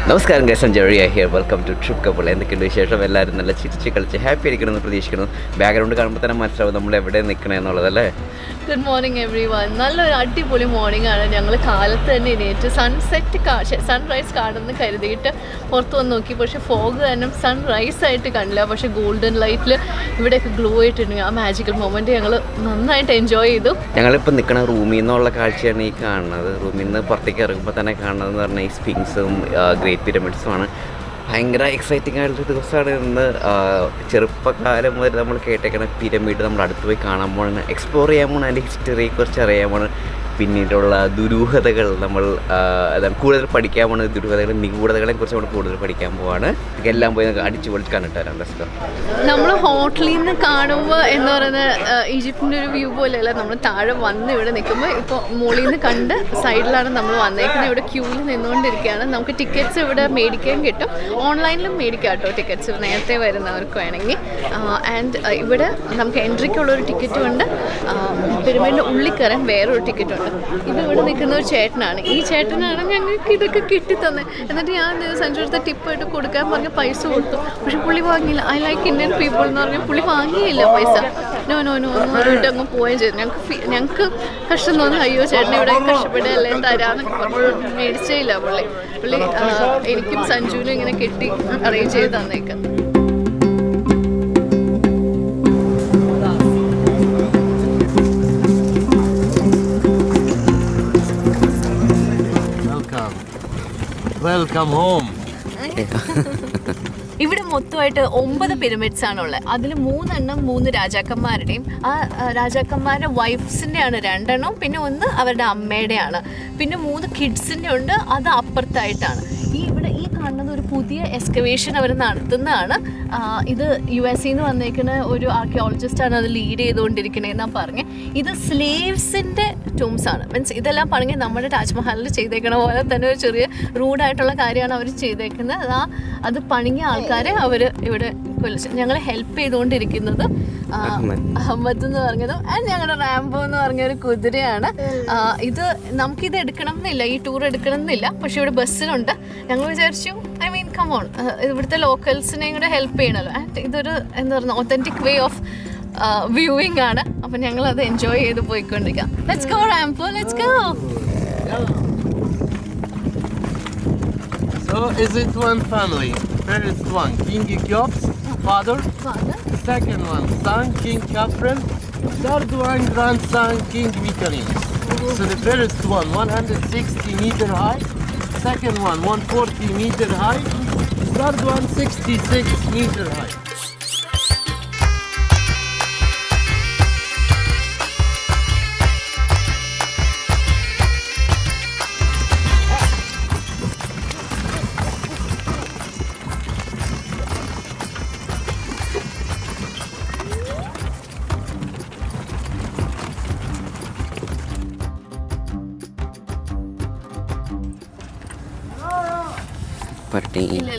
നമസ്കാരം guys, Jerry here. Welcome to trip couple. എന്തൊക്കെയുണ്ട് വിശേഷം? എല്ലാവരും നല്ല ചിരിച്ച് കളിച്ച് ഹാപ്പി ആയിരിക്കണമെന്ന് പ്രതീക്ഷിക്കുന്നു. ബാക്ക്ഗ്രൗണ്ട് കാണുമ്പോൾ തന്നെ മനസ്സിലാവും നമ്മൾ എവിടെ നിൽക്കണേ എന്നുള്ളതല്ലേ. Good morning everyone. നല്ലൊരു അടിപൊളി മോർണിംഗ് ആണ്. ഞങ്ങൾ കാലത്ത് തന്നെ എണീറ്റ് സൺറൈസ് കാണുമെന്ന് കരുതിയിട്ട് പുറത്ത് വന്ന് നോക്കി. പക്ഷേ ഫോഗ് കാരണം സൺറൈസ് ആയിട്ട് കണ്ടില്ല. പക്ഷേ ഗോൾഡൻ ലൈറ്റിൽ ഇവിടെയൊക്കെ ഗ്ലോ ആയിട്ടുണ്ട്. ആ മാജിക്കൽ മൊമെൻറ്റ് ഞങ്ങൾ നന്നായിട്ട് എൻജോയ് ചെയ്തു. ഞങ്ങളിപ്പോൾ നിൽക്കുന്ന റൂമിൽ നിന്നുള്ള കാഴ്ചയാണ് ഈ കാണുന്നത്. റൂമിൽ നിന്ന് പുറത്തേക്ക് ഇറങ്ങുമ്പോൾ തന്നെ കാണുന്നതെന്ന് പറഞ്ഞാൽ ഈ സ്ഫിങ്സും ഗ്രേറ്റ് പിരമിഡ്സുമാണ്. ഭയങ്കര എക്സൈറ്റിംഗ് ആയിട്ടുള്ള ദിവസമാണ് ഇന്ന്. ചെറുപ്പകാലം മുതൽ നമ്മൾ കേട്ടേക്കണ പിരമിഡ് നമ്മൾ അടുത്ത് പോയി കാണാൻ പോകണം, എക്സ്പ്ലോർ ചെയ്യാൻ പോകണം, അതിൻ്റെ ഹിസ്റ്ററിയെക്കുറിച്ച് അറിയാൻ പോകണം. പിന്നീടുള്ള ദുരൂഹതകൾ നമ്മൾ കൂടുതൽ പഠിക്കാൻ പോകുന്നത്, ദുരൂഹതകളും നിഗൂഢതകളെ കുറിച്ച് നമ്മൾ കൂടുതൽ പഠിക്കാൻ പോവാണ്. എല്ലാം പോയി അടിച്ചു പൊളിച്ച് കണ്ടിട്ട് വരാം. നമ്മൾ ഹോട്ടലിൽ നിന്ന് കാണുമ്പോൾ എന്ന് പറയുന്നത് ഈജിപ്തിൻ്റെ ഒരു വ്യൂ പോലെയല്ല. നമ്മൾ താഴെ വന്ന് ഇവിടെ നിൽക്കുമ്പോൾ ഇപ്പോൾ മുകളിൽ നിന്ന് കണ്ട് സൈഡിലാണ് നമ്മൾ വന്നേക്കുന്നത്. ഇവിടെ ക്യൂവിൽ നിന്നുകൊണ്ടിരിക്കുകയാണ്. നമുക്ക് ടിക്കറ്റ്സ് ഇവിടെ മേടിക്കാൻ കിട്ടും, ഓൺലൈനിലും മേടിക്കാം കേട്ടോ ടിക്കറ്റ്സ്, നേരത്തെ വരുന്നവർക്ക് വേണമെങ്കിൽ. ആൻഡ് ഇവിടെ നമുക്ക് എൻട്രിക്കുള്ളൊരു ടിക്കറ്റും ഉണ്ട്, പിരമിഡിൻ്റെ ഉള്ളിൽ കയറാൻ വേറൊരു ടിക്കറ്റും ഉണ്ട്. ഇത് ഇവിടെ നിൽക്കുന്ന ഒരു ചേട്ടനാണ്. ഈ ചേട്ടനാണ് ഞങ്ങൾക്ക് ഇതൊക്കെ കിട്ടിത്തന്നത്. എന്നിട്ട് ഞാൻ സഞ്ജുവിടുത്തെ ടിപ്പായിട്ട് കൊടുക്കാൻ പറഞ്ഞ പൈസ കൊടുത്തു. പക്ഷെ പുള്ളി വാങ്ങിയില്ല. ഐ ലൈക്ക് ഇന്ത്യൻ പീപ്പിൾ എന്ന് പറഞ്ഞാൽ പുള്ളി വാങ്ങിയില്ല പൈസ. നോ ഒന്നും പറഞ്ഞിട്ട് അങ്ങ് പോവുകയും ചെയ്തു. ഞങ്ങൾക്ക് കഷ്ടം തോന്നി, അയ്യോ ചേട്ടനെ ഇവിടെ കഷ്ടപ്പെടുകയല്ലേ തരാമെന്നൊക്കെ പറഞ്ഞു. മേടിച്ചേ ഇല്ല പുള്ളി. എനിക്കും സഞ്ജുവിനും ഇങ്ങനെ കെട്ടി അറേഞ്ച് ചെയ്ത് തന്നേക്കാം. Welcome home. ഇവിടെ മൊത്തമായിട്ട് 9 പിരമിഡ്സ് ആണുള്ളത്. അതിൽ 3 രാജാക്കന്മാരുടെയും ആ രാജാക്കന്മാരുടെ വൈഫ്സിൻ്റെയാണ് 2 പിന്നെ 1 അവരുടെ അമ്മയുടെയാണ്. പിന്നെ 3 കിഡ്സിൻ്റെ ഉണ്ട്, അത് അപ്പുറത്തായിട്ടാണ്. ഈ കാണുന്നത് ഒരു പുതിയ എക്സ്കവേഷൻ അവർ നടത്തുന്നതാണ്. ഇത് US നിന്ന് വന്നേക്കുന്ന ഒരു ആർക്കിയോളജിസ്റ്റാണ് അത് ലീഡ് ചെയ്തുകൊണ്ടിരിക്കണേന്നാണ് പറഞ്ഞത്. ഇത് സ്ലേവ്സിൻ്റെ ടൂംസ് ആണ്. മീൻസ് ഇതെല്ലാം പണിഞ്ഞ് നമ്മുടെ താജ്മഹലിൽ ചെയ്തേക്കണ പോലെ തന്നെ ഒരു ചെറിയ റൂഡായിട്ടുള്ള കാര്യമാണ് അവർ ചെയ്തേക്കുന്നത്. അത് പണിഞ്ഞ ആൾക്കാരെ അവർ ഇവിടെ ഞങ്ങളെ ഹെൽപ്പ് ചെയ്തുകൊണ്ടിരിക്കുന്നത് അഹമ്മദ് എന്ന് പറഞ്ഞതും ആൻഡ് ഞങ്ങളുടെ റാംബോ എന്ന് പറഞ്ഞൊരു കുതിരയാണ്. ഇത് നമുക്കിത് എടുക്കണം എന്നില്ല, ഈ ടൂർ എടുക്കണം എന്നില്ല. പക്ഷെ ഇവിടെ ബസ്സിലുണ്ട്. ഞങ്ങൾ വിചാരിച്ചു കമോൺ ഇവിടുത്തെ ലോക്കൽസിനെയും കൂടെ ഹെൽപ്പ് ചെയ്യണമല്ലോ. ആൻഡ് ഇതൊരു എന്താ പറയുക ഒത്തൻറ്റിക് വേ ഓഫ് വ്യൂയിങ് ആണ്. അപ്പം ഞങ്ങളത് എൻജോയ് ചെയ്ത് പോയിക്കൊണ്ടിരിക്കാം. Let's go Rambo, let's go. So is it one family? First one, King Kyops, father. Second one, son, King Khafre. Third one, grandson, King Mikarim. So the first one, 160 meter high. Second one, 140 meter high. Third one, 66 meter high.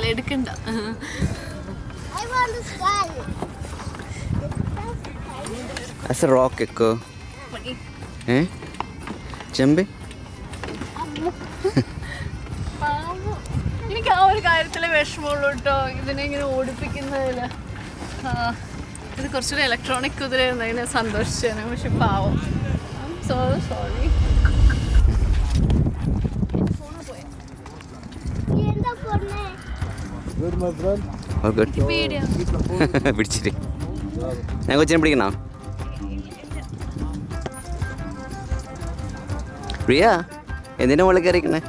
എടുക്കണ്ട. റോക്കൊക്കെ ചെമ്പ്. എനിക്ക് ആ ഒരു കാര്യത്തിലെ വിഷമമുള്ളൂ കേട്ടോ, ഇതിനെ ഇങ്ങനെ ഓടിപ്പിക്കുന്നതിൽ. ഇത് കുറച്ചൊരു ഇലക്ട്രോണിക് കുതിരയായിരുന്നു, അതിനെ സന്തോഷിച്ചേനെ. പക്ഷെ പാവം, സോ സോറി. പിടിച്ചിട്ട് ഞാൻ കൊച്ചിനെ പിടിക്കണോ? പ്രിയ എന്തിനാ മുകളിൽ കയറിക്കണേ?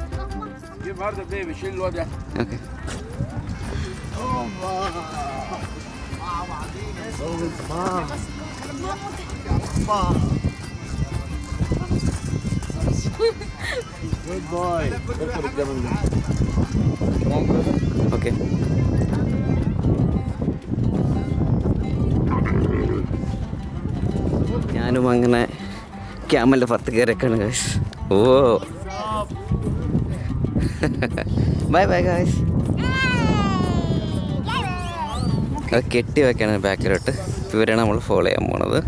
ഓക്കെ. Good boy. ഓക്കെ. ഞാനും അങ്ങനെ ക്യാമലിൻ്റെ പുറത്ത് കയറിയൊക്കെയാണ് ഗൈസ്. ഓ ബൈ ബൈ ഗൈസ്. അത് കെട്ടി വെക്കാണ് ബാക്കിലോട്ട്. ഇവരാണ് നമ്മൾ ഫോളോ ചെയ്യാൻ പോണത്.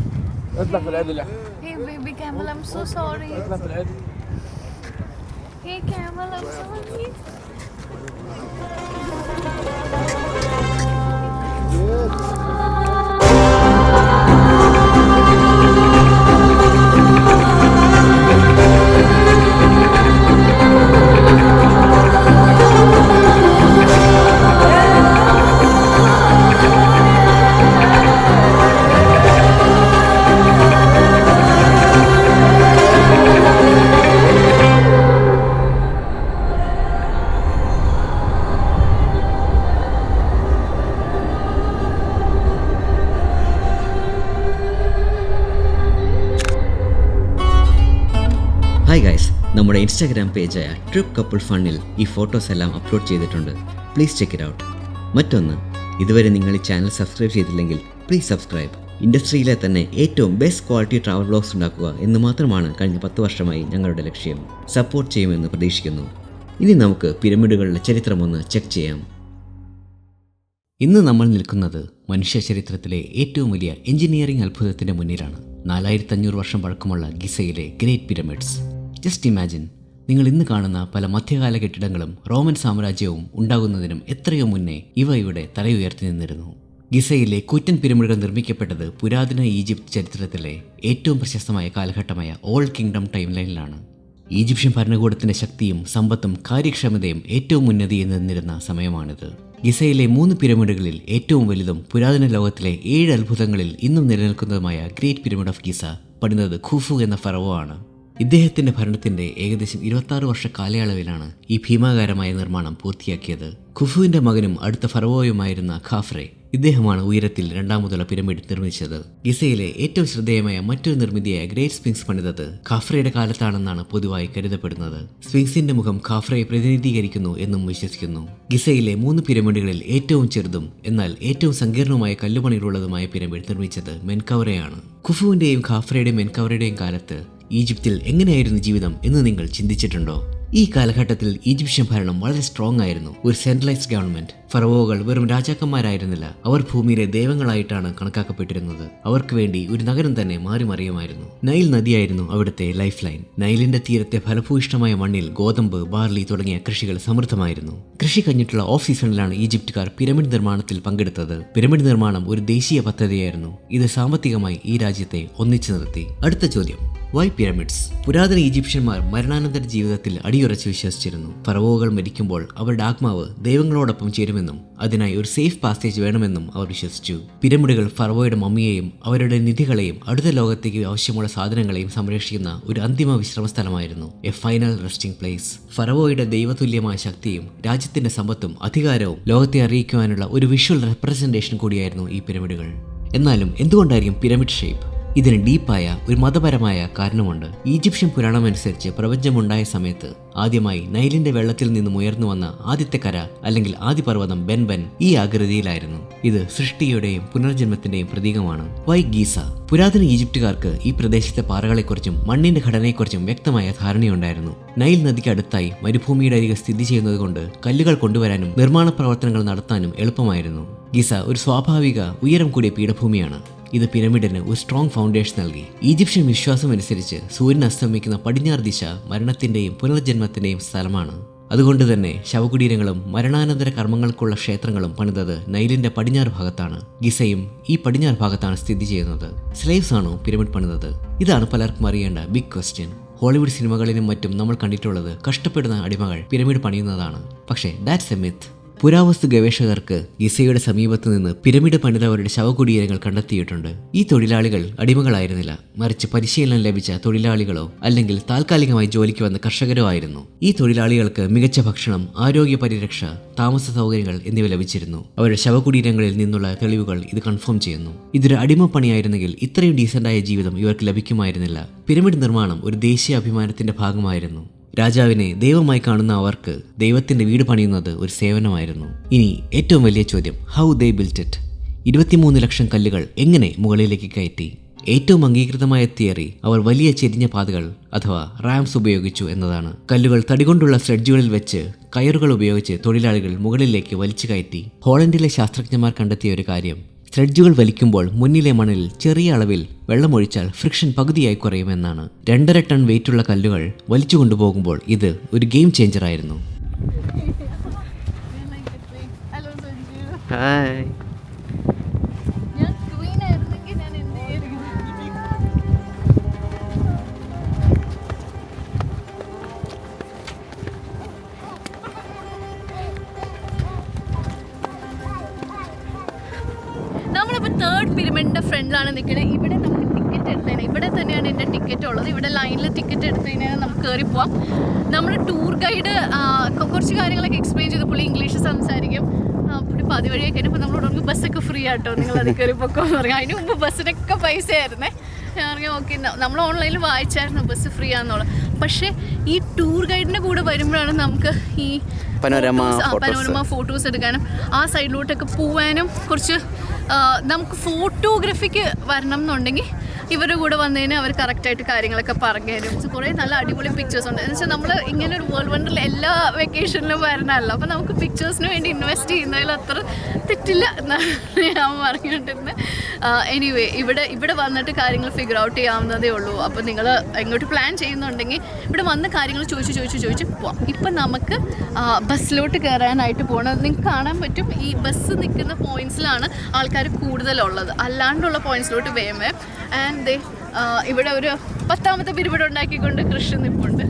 Hey baby camel, I'm so sorry. Hey camel, I'm sorry. Hi guys, നമ്മുടെ ഇൻസ്റ്റാഗ്രാം പേജായ ട്രിപ്പ് കപ്പിൾ ഫണ്ണിൽ ഈ ഫോട്ടോസ് എല്ലാം അപ്ലോഡ് ചെയ്തിട്ടുണ്ട്. Please check it out. മറ്റൊന്ന്, ഇതുവരെ നിങ്ങൾ ഈ ചാനൽ സബ്സ്ക്രൈബ് ചെയ്തില്ലെങ്കിൽ പ്ലീസ് സബ്സ്ക്രൈബ്. ഇൻഡസ്ട്രിയിലെ തന്നെ ഏറ്റവും ബെസ്റ്റ് ക്വാളിറ്റി ട്രാവൽ വ്ലോഗ്സ് ഉണ്ടാക്കുക എന്ന് മാത്രമാണ് കഴിഞ്ഞ 10 വർഷമായി ഞങ്ങളുടെ ലക്ഷ്യം. സപ്പോർട്ട് ചെയ്യുമെന്ന് പ്രതീക്ഷിക്കുന്നു. ഇനി നമുക്ക് പിരമിഡുകളുടെ ചരിത്രമൊന്ന് ചെക്ക് ചെയ്യാം. ഇന്ന് നമ്മൾ നിൽക്കുന്നത് മനുഷ്യ ചരിത്രത്തിലെ ഏറ്റവും വലിയ എഞ്ചിനീയറിംഗ് അത്ഭുതത്തിൻ്റെ മുന്നിലാണ്. 4500 വർഷം പഴക്കമുള്ള ഗിസയിലെ ഗ്രേറ്റ് പിരമിഡ്സ്. ജസ്റ്റ് ഇമാജിൻ, നിങ്ങൾ ഇന്ന് കാണുന്ന പല മധ്യകാല കെട്ടിടങ്ങളും റോമൻ സാമ്രാജ്യവും ഉണ്ടാകുന്നതിനും എത്രയോ മുന്നേ ഇവ ഇവിടെ തലയുയർത്തി നിന്നിരുന്നു. ഗിസയിലെ കൂറ്റൻ പിരമിഡുകൾ നിർമ്മിക്കപ്പെട്ടത് പുരാതന ഈജിപ്ത് ചരിത്രത്തിലെ ഏറ്റവും പ്രശസ്തമായ കാലഘട്ടമായ ഓൾഡ് കിങ്ഡം ടൈം ലൈനിലാണ്. ഈജിപ്ഷ്യൻ ഭരണകൂടത്തിൻ്റെ ശക്തിയും സമ്പത്തും കാര്യക്ഷമതയും ഏറ്റവും ഉന്നതിയിൽ നിന്നിരുന്ന സമയമാണിത്. ഗിസയിലെ 3 പിരമിഡുകളിൽ ഏറ്റവും വലുതും പുരാതന ലോകത്തിലെ 7 അത്ഭുതങ്ങളിൽ ഇന്നും നിലനിൽക്കുന്നതുമായ ഗ്രേറ്റ് പിരമിഡ് ഓഫ് ഗിസ പണിതത് ഖുഫു എന്ന ഫറവോ ആണ്. ഇദ്ദേഹത്തിൻ്റെ ഭരണത്തിൻ്റെ ഏകദേശം 26 വർഷ കാലയളവിലാണ് ഈ ഭീമാകാരമായ നിർമ്മാണം പൂർത്തിയാക്കിയത്. ഖുഫുവിൻ്റെ മകനും അടുത്ത ഫറവോയുമായിരുന്ന ഖാഫ്രെ ഇദ്ദേഹമാണ് ഉയരത്തിൽ 2ാമതുള്ള പിരമിഡ് നിർമ്മിച്ചത്. ഗിസയിലെ ഏറ്റവും ശ്രദ്ധേയമായ മറ്റൊരു നിർമ്മിതിയായ ഗ്രേറ്റ് സ്ഫിങ്സ് പണിതത് ഖാഫ്രയുടെ കാലത്താണെന്നാണ് പൊതുവായി കരുതപ്പെടുന്നത്. സ്ഫിങ്സിന്റെ മുഖം ഖാഫ്രയെ പ്രതിനിധീകരിക്കുന്നു എന്നും വിശ്വസിക്കുന്നു. ഗിസയിലെ 3 പിരമിഡുകളിൽ ഏറ്റവും ചെറുതും എന്നാൽ ഏറ്റവും സങ്കീർണവുമായ കല്ലുപണികളുള്ളതുമായ പിരമിഡ് നിർമ്മിച്ചത് മെൻകൗറയാണ്. ഖുഫുവിന്റെയും ഖാഫ്രയുടെയും മെൻകൗറയുടെയും കാലത്ത് ഈജിപ്തിൽ എങ്ങനെയായിരുന്നു ജീവിതം എന്ന് നിങ്ങൾ ചിന്തിച്ചിട്ടുണ്ടോ? ഈ കാലഘട്ടത്തിൽ ഈജിപ്ഷ്യൻ ഭരണം വളരെ സ്ട്രോങ് ആയിരുന്നു. ഒരു സെൻട്രലൈസ്ഡ് ഗവൺമെന്റ്. ഫറവോകൾ വെറും രാജാക്കന്മാരായിരുന്നില്ല, അവർ ഭൂമിയിലെ ദൈവങ്ങളായിട്ടാണ് കണക്കാക്കപ്പെട്ടിരുന്നത്. അവർക്ക് വേണ്ടി ഒരു നഗരം തന്നെ മാറി മറിയുമായിരുന്നു. നൈൽ നദിയായിരുന്നു അവിടുത്തെ ലൈഫ് ലൈൻ. നൈലിന്റെ തീരത്തെ ഫലഭൂയിഷ്ടമായ മണ്ണിൽ ഗോതമ്പ്, ബാർലി തുടങ്ങിയ കൃഷികൾ സമൃദ്ധമായിരുന്നു. കൃഷി കഴിഞ്ഞിട്ടുള്ള ഓഫ് സീസണിലാണ് ഈജിപ്തുകാർ പിരമിഡ് നിർമ്മാണത്തിൽ പങ്കെടുത്തത്. പിരമിഡ് നിർമ്മാണം ഒരു ദേശീയ പദ്ധതിയായിരുന്നു. ഇത് സാമ്പത്തികമായി ഈ രാജ്യത്തെ ഒന്നിച്ചു നിർത്തി. അടുത്ത ചോദ്യം, വൈ പിരമിഡ്സ്? പുരാതന ഈജിപ്ഷ്യന്മാർ മരണാനന്തര ജീവിതത്തിൽ അടിയുറച്ച് വിശ്വസിച്ചിരുന്നു. ഫറവോകൾ മരിക്കുമ്പോൾ അവരുടെ ആത്മാവ് ദൈവങ്ങളോടൊപ്പം ചേരുമെന്നും അതിനായി ഒരു സേഫ് പാസേജ് വേണമെന്നും അവർ വിശ്വസിച്ചു. പിരമിഡുകൾ ഫറവോയുടെ മമ്മിയെയും അവരുടെ നിധികളെയും അടുത്ത ലോകത്തേക്ക് ആവശ്യമുള്ള സാധനങ്ങളെയും സംരക്ഷിക്കുന്ന ഒരു അന്തിമ വിശ്രമ സ്ഥലമായിരുന്നു. A final resting place. ഫറവോയുടെ ദൈവതുല്യമായ ശക്തിയും രാജ്യത്തിന്റെ സമ്പത്തും അധികാരവും ലോകത്തെ അറിയിക്കുവാനുള്ള ഒരു വിഷ്വൽ റെപ്രസെന്റേഷൻ കൂടിയായിരുന്നു ഈ പിരമിഡുകൾ. എന്നാലും എന്തുകൊണ്ടായിരിക്കും പിരമിഡ് ഷേപ്പ്? ഇതിന് ഡീപ്പായ ഒരു മതപരമായ കാരണമുണ്ട്. ഈജിപ്ഷ്യൻ പുരാണം അനുസരിച്ച് പ്രപഞ്ചമുണ്ടായ സമയത്ത് ആദ്യമായി നൈലിന്റെ വെള്ളത്തിൽ നിന്നും ഉയർന്നു വന്ന ആദ്യത്തെ കര അല്ലെങ്കിൽ ആദിപർവ്വതം ബെൻ ഈ ആകൃതിയിലായിരുന്നു. ഇത് സൃഷ്ടിയുടെയും പുനർജന്മത്തിന്റെയും പ്രതീകമാണ്. വൈ ഗീസ? പുരാതന ഈജിപ്തുകാർക്ക് ഈ പ്രദേശത്തെ പാറകളെക്കുറിച്ചും മണ്ണിന്റെ ഘടനയെക്കുറിച്ചും വ്യക്തമായ ധാരണയുണ്ടായിരുന്നു. നൈൽ നദിക്ക് അടുത്തായി മരുഭൂമിയുടെ അരികെ സ്ഥിതി ചെയ്യുന്നത് കൊണ്ട് കല്ലുകൾ കൊണ്ടുവരാനും നിർമ്മാണ പ്രവർത്തനങ്ങൾ നടത്താനും എളുപ്പമായിരുന്നു. ഗിസ ഒരു സ്വാഭാവിക ഉയരം കൂടിയ പീഠഭൂമിയാണ്. ഇത് പിരമിഡിന് ഒരു സ്ട്രോങ് ഫൗണ്ടേഷൻ നൽകി. ഈജിപ്ഷ്യൻ വിശ്വാസം അനുസരിച്ച് സൂര്യൻ അസ്തമിക്കുന്ന പടിഞ്ഞാറ് ദിശ മരണത്തിന്റെയും പുനർജന്മത്തിന്റെയും സ്ഥലമാണ്. അതുകൊണ്ട് തന്നെ ശവകുടീരങ്ങളും മരണാനന്തര കർമ്മങ്ങൾക്കുള്ള ക്ഷേത്രങ്ങളും പണിതത് നൈലിന്റെ പടിഞ്ഞാറ് ഭാഗത്താണ്. ഗിസയും ഈ പടിഞ്ഞാറ് ഭാഗത്താണ് സ്ഥിതി ചെയ്യുന്നത്. സ്ലേവ്സ് ആണോ പിരമിഡ് പണിതത്? ഇതാണ് പലർക്കും അറിയേണ്ട ബിഗ് ക്വസ്റ്റ്യൻ. ഹോളിവുഡ് സിനിമകളിലും മറ്റും നമ്മൾ കണ്ടിട്ടുള്ളത് കഷ്ടപ്പെടുന്ന അടിമകൾ പിരമിഡ് പണിയുന്നതാണ്. പക്ഷേ ദാറ്റ്സ് എ മിത്ത്. പുരാവസ്തു ഗവേഷകർക്ക് ഗിസയുടെ സമീപത്ത് നിന്ന് പിരമിഡ് പണിതവരുടെ ശവകുടീരങ്ങൾ കണ്ടെത്തിയിട്ടുണ്ട്. ഈ തൊഴിലാളികൾ അടിമകളായിരുന്നില്ല, മറിച്ച് പരിശീലനം ലഭിച്ച തൊഴിലാളികളോ അല്ലെങ്കിൽ താൽക്കാലികമായി ജോലിക്ക് വന്ന കർഷകരോ ആയിരുന്നു. ഈ തൊഴിലാളികൾക്ക് മികച്ച ഭക്ഷണം, ആരോഗ്യ പരിരക്ഷ, താമസ സൗകര്യങ്ങൾ എന്നിവ ലഭിച്ചിരുന്നു. അവരുടെ ശവകുടീരങ്ങളിൽ നിന്നുള്ള തെളിവുകൾ ഇത് കൺഫേം ചെയ്യുന്നു. ഇതൊരു അടിമപ്പണിയായിരുന്നെങ്കിൽ ഇത്രയും ഡീസന്റായ ജീവിതം ഇവർക്ക് ലഭിക്കുമായിരുന്നില്ല. പിരമിഡ് നിർമ്മാണം ഒരു ദേശീയ അഭിമാനത്തിന്റെ ഭാഗമായിരുന്നു. രാജാവിനെ ദൈവമായി കാണുന്ന അവർക്ക് ദൈവത്തിന്റെ വീട് പണിയുന്നത് ഒരു സേവനമായിരുന്നു. ഇനി ഏറ്റവും വലിയ ചോദ്യം, ഹൗ ദേ ബിൽറ്റ് ഇറ്റ്? 23 ലക്ഷം കല്ലുകൾ എങ്ങനെ മുകളിലേക്ക് കയറ്റി? ഏറ്റവും അംഗീകൃതമായ തിയറി അവർ വലിയ ചെരിഞ്ഞ പാതകൾ അഥവാ റാംസ് ഉപയോഗിച്ചു എന്നതാണ്. കല്ലുകൾ തടികൊണ്ടുള്ള സ്ലെഡ്ജുകളിൽ വെച്ച് കയറുകൾ ഉപയോഗിച്ച് തൊഴിലാളികൾ മുകളിലേക്ക് വലിച്ചു കയറ്റി. ഹോളണ്ടിലെ ശാസ്ത്രജ്ഞന്മാർ കണ്ടെത്തിയ ഒരു കാര്യം, സ്ലെഡ്ജുകൾ വലിക്കുമ്പോൾ മുന്നിലെ മണ്ണിൽ ചെറിയ അളവിൽ വെള്ളമൊഴിച്ചാൽ ഫ്രിക്ഷൻ പകുതിയായി കുറയുമെന്നാണ്. 2.5 ടൺ വെയിറ്റുള്ള കല്ലുകൾ വലിച്ചു കൊണ്ടുപോകുമ്പോൾ ഇത് ഒരു ഗെയിം ചേഞ്ചർ ആയിരുന്നു. ഹായ്. നമ്മളിപ്പോൾ 3rd പിരമിഡിന്റെ ഫ്രണ്ടിലാണ് നിൽക്കുന്നത്. ഇവിടെ നമുക്ക് ടിക്കറ്റ് എടുത്തതിന് ഇവിടെ തന്നെയാണ് എൻ്റെ ടിക്കറ്റ് ഉള്ളത്. ഇവിടെ ലൈനിൽ ടിക്കറ്റ് എടുത്തതിന് നമുക്ക് കയറി പോവാം. നമ്മുടെ ടൂർ ഗൈഡ് കുറച്ച് കാര്യങ്ങളൊക്കെ എക്സ്പ്ലെയിൻ ചെയ്ത് പുള്ളി ഇംഗ്ലീഷ് സംസാരിക്കും. പുള്ളി പതി വഴിയൊക്കെ കഴിഞ്ഞപ്പോൾ നമ്മളോട് നമുക്ക് ബസ്സൊക്കെ ഫ്രീ ആട്ടോ, നിങ്ങൾ അത് കയറി പൊക്കോന്ന് പറയാം. അതിന് മുമ്പ് ബസ്സിനൊക്കെ പൈസ ആയിരുന്നേ. ഞാൻ പറഞ്ഞു ഓക്കെ, നമ്മൾ ഓൺലൈനിൽ വായിച്ചായിരുന്നു ബസ് ഫ്രീ ആണെന്നുള്ളത്. പക്ഷേ ഈ ടൂർ ഗൈഡിൻ്റെ കൂടെ വരുമ്പോഴാണ് നമുക്ക് ഈ പനോരമ ഫോട്ടോസ് എടുക്കാനും ആ സൈഡിലോട്ടൊക്കെ പോവാനും കുറച്ച് നമുക്ക് ഫോട്ടോഗ്രാഫിക്ക് വരണം എന്നുണ്ടെങ്കിൽ ഇവരുടെ കൂടെ വന്നതിന് അവർ കറക്റ്റായിട്ട് കാര്യങ്ങളൊക്കെ പറഞ്ഞു തരും. കുറേ നല്ല അടിപൊളി പിക്ചേഴ്സ് ഉണ്ട്. എന്ന് വെച്ചാൽ നമ്മൾ ഇങ്ങനെ ഒരു വേൾഡ് വണ്ടറിൽ എല്ലാ വെക്കേഷനിലും വരണമല്ലോ, അപ്പോൾ നമുക്ക് പിക്ചേഴ്സിന് വേണ്ടി ഇൻവെസ്റ്റ് ചെയ്യുന്നതിൽ അത്ര തെറ്റില്ല എന്നാണ് ഞാൻ പറഞ്ഞുകൊണ്ടിരുന്നത്. എനിവേ ഇവിടെ വന്നിട്ട് കാര്യങ്ങൾ ഫിഗർ ഔട്ട് ചെയ്യാവുന്നതേ ഉള്ളൂ. അപ്പോൾ നിങ്ങൾ എങ്ങോട്ട് പ്ലാൻ ചെയ്യുന്നുണ്ടെങ്കിൽ ഇവിടെ വന്ന് കാര്യങ്ങൾ ചോദിച്ച് പോവാം. ഇപ്പം നമുക്ക് ബസ്സിലോട്ട് കയറാനായിട്ട് പോകണം. നിങ്ങൾക്ക് കാണാൻ പറ്റും ഈ ബസ് നിൽക്കുന്ന പോയിൻറ്റ്സിലാണ് ആൾക്കാർ കൂടുതലുള്ളത്. അല്ലാണ്ടുള്ള പോയിൻറ്റ്സിലോട്ട് വേഗം ആൻഡ് ഇവിടെ ഒരു 10ാമത്തെ പിരിമിഡ് ഉണ്ടാക്കിക്കൊണ്ട് കൃഷ്ണൻ നിൽപ്പുണ്ട്.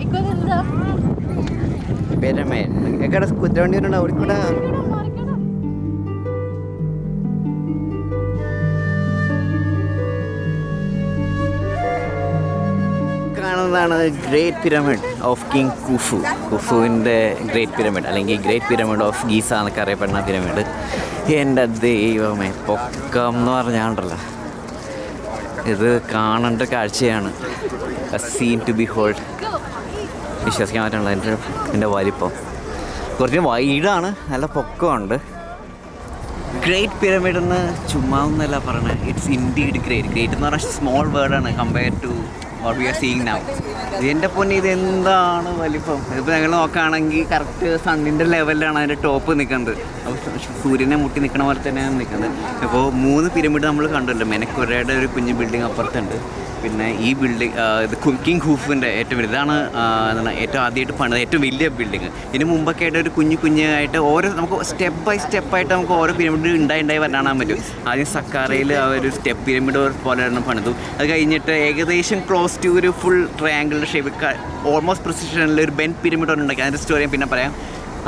ഇപ്പൊ എന്താ കാണുന്നതാണ് great pyramid of king Khufu. കുഫുവിൻ്റെ ഗ്രേറ്റ് പിരമിഡ് അല്ലെങ്കിൽ ഗ്രേറ്റ് പിരമിഡ് ഓഫ് ഗീസ എന്നൊക്കെ അറിയപ്പെടുന്ന പിരമിഡ്. എൻ്റെ ദൈവമേ, പൊക്കം എന്ന് പറഞ്ഞാണ്ടല്ലോ, ഇത് കാണേണ്ട കാഴ്ചയാണ്. A scene to be hold. വിശ്വസിക്കാൻ പറ്റുള്ള എൻ്റെ വലിപ്പം. കുറച്ച് വൈഡാണ്, നല്ല പൊക്കമുണ്ട്. ഗ്രേറ്റ് പിരമിഡ് എന്ന് ചുമ്മാ ഒന്നല്ല പറയണത്. It's indeed great. ഗ്രേറ്റ് എന്ന് പറഞ്ഞാൽ സ്മോൾ വേർഡാണ് compare to what we are seeing now. ഇതിൻ്റെ പൊന്നെ ഇതെന്താണ് വലിപ്പം. ഇതിപ്പോൾ ഞങ്ങൾ നോക്കുകയാണെങ്കിൽ കറക്റ്റ് സണ്ണിൻ്റെ ലെവലിലാണ് അതിൻ്റെ ടോപ്പ് നിൽക്കുന്നത്. അപ്പോൾ സൂര്യനെ മുട്ടി നിൽക്കണ പോലെ തന്നെയാണ് നിൽക്കുന്നത്. അപ്പോൾ 3 പിരമിഡ് നമ്മൾ കണ്ടല്ലോ. മെനക്കൊരയുടെ ഒരു കുഞ്ഞു ബിൽഡിംഗ് അപ്പുറത്തുണ്ട്. പിന്നെ ഈ ബിൽഡിംഗ് ഇത് കിങ് ഖൂഫുവിൻ്റെ ഏറ്റവും വലിയ ഇതാണ്, എന്താണ് ഏറ്റവും ആദ്യമായിട്ട് പണിത് ഏറ്റവും വലിയ ബിൽഡിങ്. ഇതിന് മുമ്പൊക്കെ ആയിട്ട് ഒരു കുഞ്ഞായിട്ട് ഓരോ നമുക്ക് സ്റ്റെപ്പ് ബൈ സ്റ്റെപ്പായിട്ട് നമുക്ക് ഓരോ പിരമിഡ് ഉണ്ടായി വരാൻ പറ്റും. ആദ്യം സക്കാറയിൽ ഒരു സ്റ്റെപ്പ് പിരമിഡ് പോലെ ഒരെണ്ണം പണിതു. അത് കഴിഞ്ഞിട്ട് ഏകദേശം ക്ലോസ് ടു ഒരു ഫുൾ ട്രയാങ്കിളിൻ്റെ ഷേപ്പ് ഓൾമോസ്റ്റ് പ്രിസിഷനിൽ ഒരു ബെൻ പിരമിഡ് ഒന്ന് ഉണ്ടാക്കി. അതിൻ്റെ സ്റ്റോറി പിന്നെ പറയാം.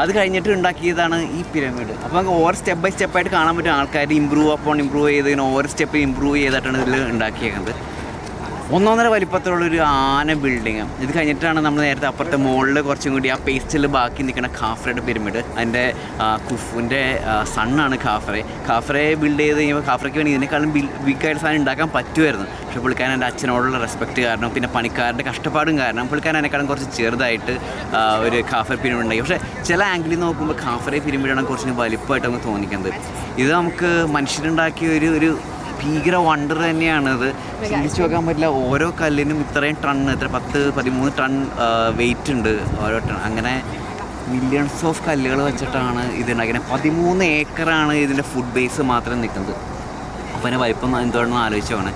അത് കഴിഞ്ഞിട്ട് ഉണ്ടാക്കിയതാണ് ഈ പിരമിഡ്. അപ്പോൾ നമുക്ക് ഓരോ സ്റ്റെപ്പ് ബൈ സ്റ്റെപ്പായിട്ട് കാണാൻ പറ്റും. ആൾക്കാർ ഇമ്പ്രൂവ് ചെയ്തതിന് ഓരോ സ്റ്റെപ്പ് ഇമ്പ്രൂവ് ചെയ്തിട്ടാണ് ഇതിൽ ഉണ്ടാക്കിയേക്കുന്നത്. 1.5 വലിപ്പത്തിലുള്ളൊരു ആന ബിൽഡിങ്. ഇത് കഴിഞ്ഞിട്ടാണ് നമ്മൾ നേരത്തെ അപ്പുറത്തെ മുകളിൽ കുറച്ചും കൂടി ആ പേസ്റ്റിൽ ബാക്കി നിൽക്കുന്ന ഖാഫ്രയുടെ പിരമിഡ്. അതിൻ്റെ കുഫുവിൻ്റെ സണ്ണാണ് ഖാഫ്രെ ബിൽഡ് ചെയ്ത് കഴിയുമ്പോൾ ഖാഫ്രയ്ക്ക് വേണ്ടി ഇതിനേക്കാളും ബിഗായിട്ട് സാധനം ഉണ്ടാക്കാൻ പറ്റുമായിരുന്നു. പക്ഷേ പുള്ളിക്കാരൻ എൻ്റെ അച്ഛനോടുള്ള റെസ്പെക്റ്റ് കാരണം പിന്നെ പണിക്കാരുടെ കഷ്ടപ്പാടും കാരണം പുള്ളിക്കാരൻ എന്നെക്കാളും കുറച്ച് ചെറുതായിട്ട് ഒരു ഖാഫ്ര പിരമിഡ് ഉണ്ടായി. പക്ഷേ ചില ആംഗിളിൽ നോക്കുമ്പോൾ ഖാഫ്ര പിരമിഡാണ് കുറച്ചും വലിപ്പമായിട്ട് നമുക്ക് തോന്നിക്കുന്നത്. ഇത് നമുക്ക് മനുഷ്യരുണ്ടാക്കിയ ഒരു ഭീകര വണ്ടർ തന്നെയാണിത്. ചിന്തിച്ച് വെക്കാൻ പറ്റില്ല. ഓരോ കല്ലിനും ഇത്രയും ടണ്ണ്, 13 ടൺ വെയിറ്റ് ഉണ്ട് ഓരോ ടൺ. അങ്ങനെ മില്യൺസ് ഓഫ് കല്ലുകൾ വെച്ചിട്ടാണ് ഇതുണ്ടാക്കുന്നത്. 13 ഏക്കറാണ് ഇതിൻ്റെ ഫുഡ് ബേസ് മാത്രം നിൽക്കുന്നത്. അപ്പോൾ അതിൻ്റെ വലിപ്പം എന്തുകൊണ്ടെന്ന് ആലോചിച്ചാണ്.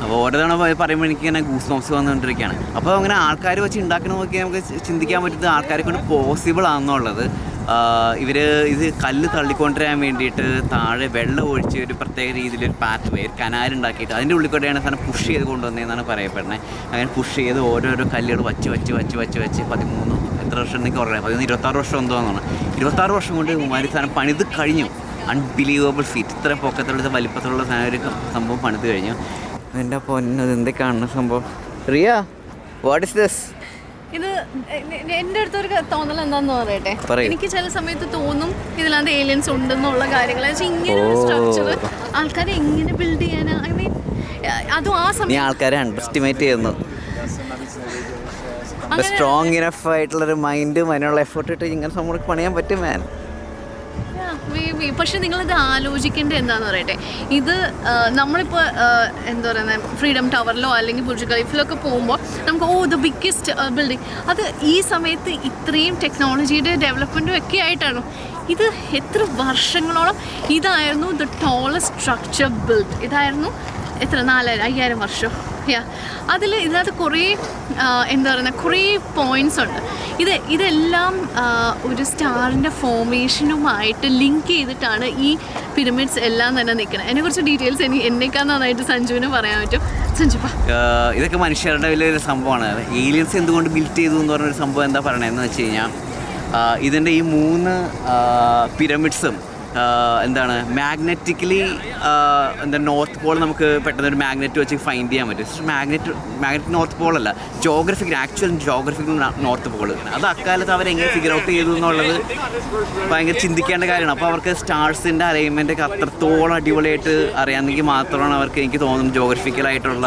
അപ്പോൾ ഓരോ തവണ പറയുമ്പോൾ എനിക്ക് ഇങ്ങനെ ഗൂസ് ബംപ്സ് വന്നുകൊണ്ടിരിക്കുകയാണ്. അപ്പോൾ അങ്ങനെ ആൾക്കാർ വെച്ച് ഉണ്ടാക്കണ നോക്കി നമുക്ക് ചിന്തിക്കാൻ പറ്റുന്നത് ആൾക്കാരെ കൊണ്ട് പോസിബിൾ ആണെന്നുള്ളത്. ഇവർ ഇത് കല്ല് തള്ളിക്കൊണ്ടുവരാൻ വേണ്ടിയിട്ട് താഴെ വെള്ളം ഒഴിച്ച് ഒരു പ്രത്യേക രീതിയിലൊരു പാത്ത് വേ കനാലുണ്ടാക്കിയിട്ട് അതിൻ്റെ ഉള്ളിൽ കൂടെയാണ് സാധനം പുഷ് ചെയ്ത് കൊണ്ടുവന്നതെന്നാണ് പറയപ്പെടുന്നത്. അങ്ങനെ പുഷ് ചെയ്ത് ഓരോരോ കല്ലുകൾ വച്ച് 13 എത്ര വർഷം എനിക്ക് ഓർമ്മ 26 വർഷം എന്തോ തോന്നുന്നു. 26 വർഷം കൊണ്ട് കുമാരി സാധനം പണിത് കഴിഞ്ഞു. Unbelievable feet. ഇത്ര പൊക്കത്തുള്ള വലിപ്പത്തിലുള്ള സാധനം ഒരു സംഭവം പണിത് കഴിഞ്ഞു. എൻ്റെ പൊന്നത് എന്ത് കാണുന്ന സംഭവം. Riya, what is this? ഇത് എൻ്റെ അടുത്തൊരു തോന്നൽ എന്താന്ന് പറയട്ടെ. എനിക്ക് ചില സമയത്ത് തോന്നും ഇതിനകത്ത് ഏലിയൻസ് ഉണ്ടെന്നുള്ള കാര്യങ്ങൾ. ഇങ്ങനെ ഒരു സ്ട്രക്ചർ ആൾക്കാരെ എങ്ങനെ ബിൽഡ് ചെയ്യാനാ? ഐ മീൻ അതും ആ സമയം ആൾക്കാരെ അണ്ടർഎസ്റ്റിമേറ്റ് ചെയ്യുന്നു. സ്ട്രോങ് ഇനഫ് ആയിട്ടുള്ളൊരു മൈൻഡും അതിനുള്ള എഫേർട്ട് ഇട്ട് ഇങ്ങനെ സംഭവം പണിയാൻ പറ്റും മാൻ. പക്ഷെ നിങ്ങളിത് ആലോചിക്കേണ്ടത് എന്താണെന്ന് പറയട്ടെ. ഇത് നമ്മളിപ്പോൾ എന്താ പറയുന്നത് ഫ്രീഡം ടവറിലോ അല്ലെങ്കിൽ ബുർജ് ഖലീഫിലോ ഒക്കെ പോകുമ്പോൾ നമുക്ക് ദ ബിഗ്ഗസ്റ്റ് ബിൽഡിംഗ്, അത് ഈ സമയത്ത് ഇത്രയും ടെക്നോളജിയുടെ ഡെവലപ്മെൻറ്റും ഒക്കെ ആയിട്ടാണ്. ഇത് എത്ര വർഷങ്ങളോളം ഇതായിരുന്നു ദ ടോളസ്റ്റ് സ്ട്രക്ചർ ബിൽഡ്. ഇതായിരുന്നു എത്ര 4000-5000 വർഷം. ഇതിനകത്ത് കുറേ എന്താ പറയുന്നത് കുറേ പോയിൻറ്റ്സ് ഉണ്ട്. ഇതെല്ലാം ഒരു സ്റ്റാറിൻ്റെ ഫോർമേഷനുമായിട്ട് ലിങ്ക് ചെയ്തിട്ടാണ് ഈ പിരമിഡ്സ് എല്ലാം തന്നെ നിൽക്കുന്നത്. അതിനെക്കുറിച്ച് ഡീറ്റെയിൽസ് എന്നേക്കാൾ നന്നായിട്ട് സഞ്ജുവിന് പറയാൻ പറ്റും. സഞ്ജു, ഇതൊക്കെ മനുഷ്യരുടെ വലിയൊരു സംഭവമാണ്. ഏലിയൻസ് എന്തുകൊണ്ട് ബിൽഡ് ചെയ്തു എന്ന് പറഞ്ഞൊരു സംഭവം എന്താ പറയണതെന്ന് വെച്ച് കഴിഞ്ഞാൽ ഇതിൻ്റെ ഈ 3 പിരമിഡ്സും എന്താണ് മാഗ്നറ്റിക്കലി എന്താ നോർത്ത് പോൾ നമുക്ക് പെട്ടെന്ന് ഒരു മാഗ്നറ്റ് വെച്ച് ഫൈൻഡ് ചെയ്യാൻ പറ്റും. മാഗ്നറ്റ് നോർത്ത് പോളല്ല, ആക്ച്വൽ ജോഗ്രഫിക്കൽ നോർത്ത് പോൾ. അത് അക്കാലത്ത് അവരെങ്ങനെ ഫിഗർ ഔട്ട് ചെയ്തു എന്നുള്ളത് ഭയങ്കര ചിന്തിക്കേണ്ട കാര്യമാണ്. അപ്പോൾ അവർക്ക് സ്റ്റാർസിൻ്റെ അലൈൻമെൻറ്റൊക്കെ അത്രത്തോളം അടിപൊളിയായിട്ട് അറിയാമെങ്കിൽ മാത്രമാണ് അവർക്ക് എനിക്ക് തോന്നുന്നു ജോഗ്രഫിക്കലായിട്ടുള്ള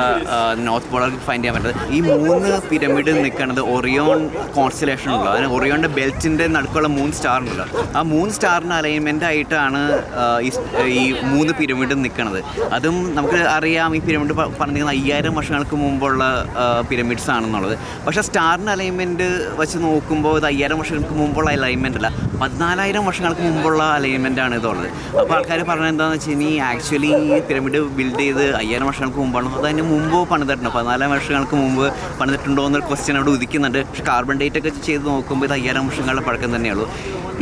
നോർത്ത് പോൾ അവർക്ക് ഫൈൻഡ് ചെയ്യാൻ പറ്റുന്നത്. ഈ 3 പിരമിഡ് നിൽക്കുന്നത് ഒറിയോൺ കോൺസ്റ്റലേഷൻ ഉണ്ടല്ലോ, അതിന് ഒറിയോണിൻ്റെ ബെൽറ്റിൻ്റെ നടുക്കുള്ള 3 സ്റ്റാർ ഉണ്ടല്ലോ, ആ 3 സ്റ്റാറിൻ്റെ അലൈൻമെൻ്റ് ആയിട്ടാണ് ഈ 3 പിരമിഡും നിൽക്കുന്നത്. അതും നമുക്ക് അറിയാം ഈ പിരമിഡ് പറഞ്ഞിരിക്കുന്നത് 5000 വർഷങ്ങൾക്ക് മുമ്പുള്ള പിരമിഡ്സ് ആണെന്നുള്ളത്. പക്ഷേ സ്റ്റാറിൻ്റെ അലൈൻമെൻറ്റ് വെച്ച് നോക്കുമ്പോൾ ഇത് 5000 വർഷങ്ങൾക്ക് മുമ്പുള്ള അലൈൻമെൻ്റ് അല്ല, 14000 വർഷങ്ങൾക്ക് മുമ്പുള്ള അലൈൻമെൻറ്റാണ് ഇതുള്ളത്. അപ്പോൾ ആൾക്കാർ പറഞ്ഞത് എന്താണെന്ന് വെച്ച് കഴിഞ്ഞാൽ ആക്ച്വലി പിരമിഡ് ബിൽഡ് ചെയ്ത് 5000 വർഷങ്ങൾക്ക് മുമ്പാണ്, അതതിന് മുമ്പ് പണിതിട്ടുണ്ടോ, 14 വർഷങ്ങൾക്ക് മുമ്പ് പണിതിട്ടുണ്ടോ എന്നൊരു ക്വസ്റ്റ്യൻ അവിടെ ഉദിക്കുന്നുണ്ട്. പക്ഷേ കാർബൺ ഡേറ്റ് ഒക്കെ ചെയ്ത് നോക്കുമ്പോൾ ഇത് 5000 വർഷങ്ങളുടെ പഴക്കം തന്നെയുള്ളൂ.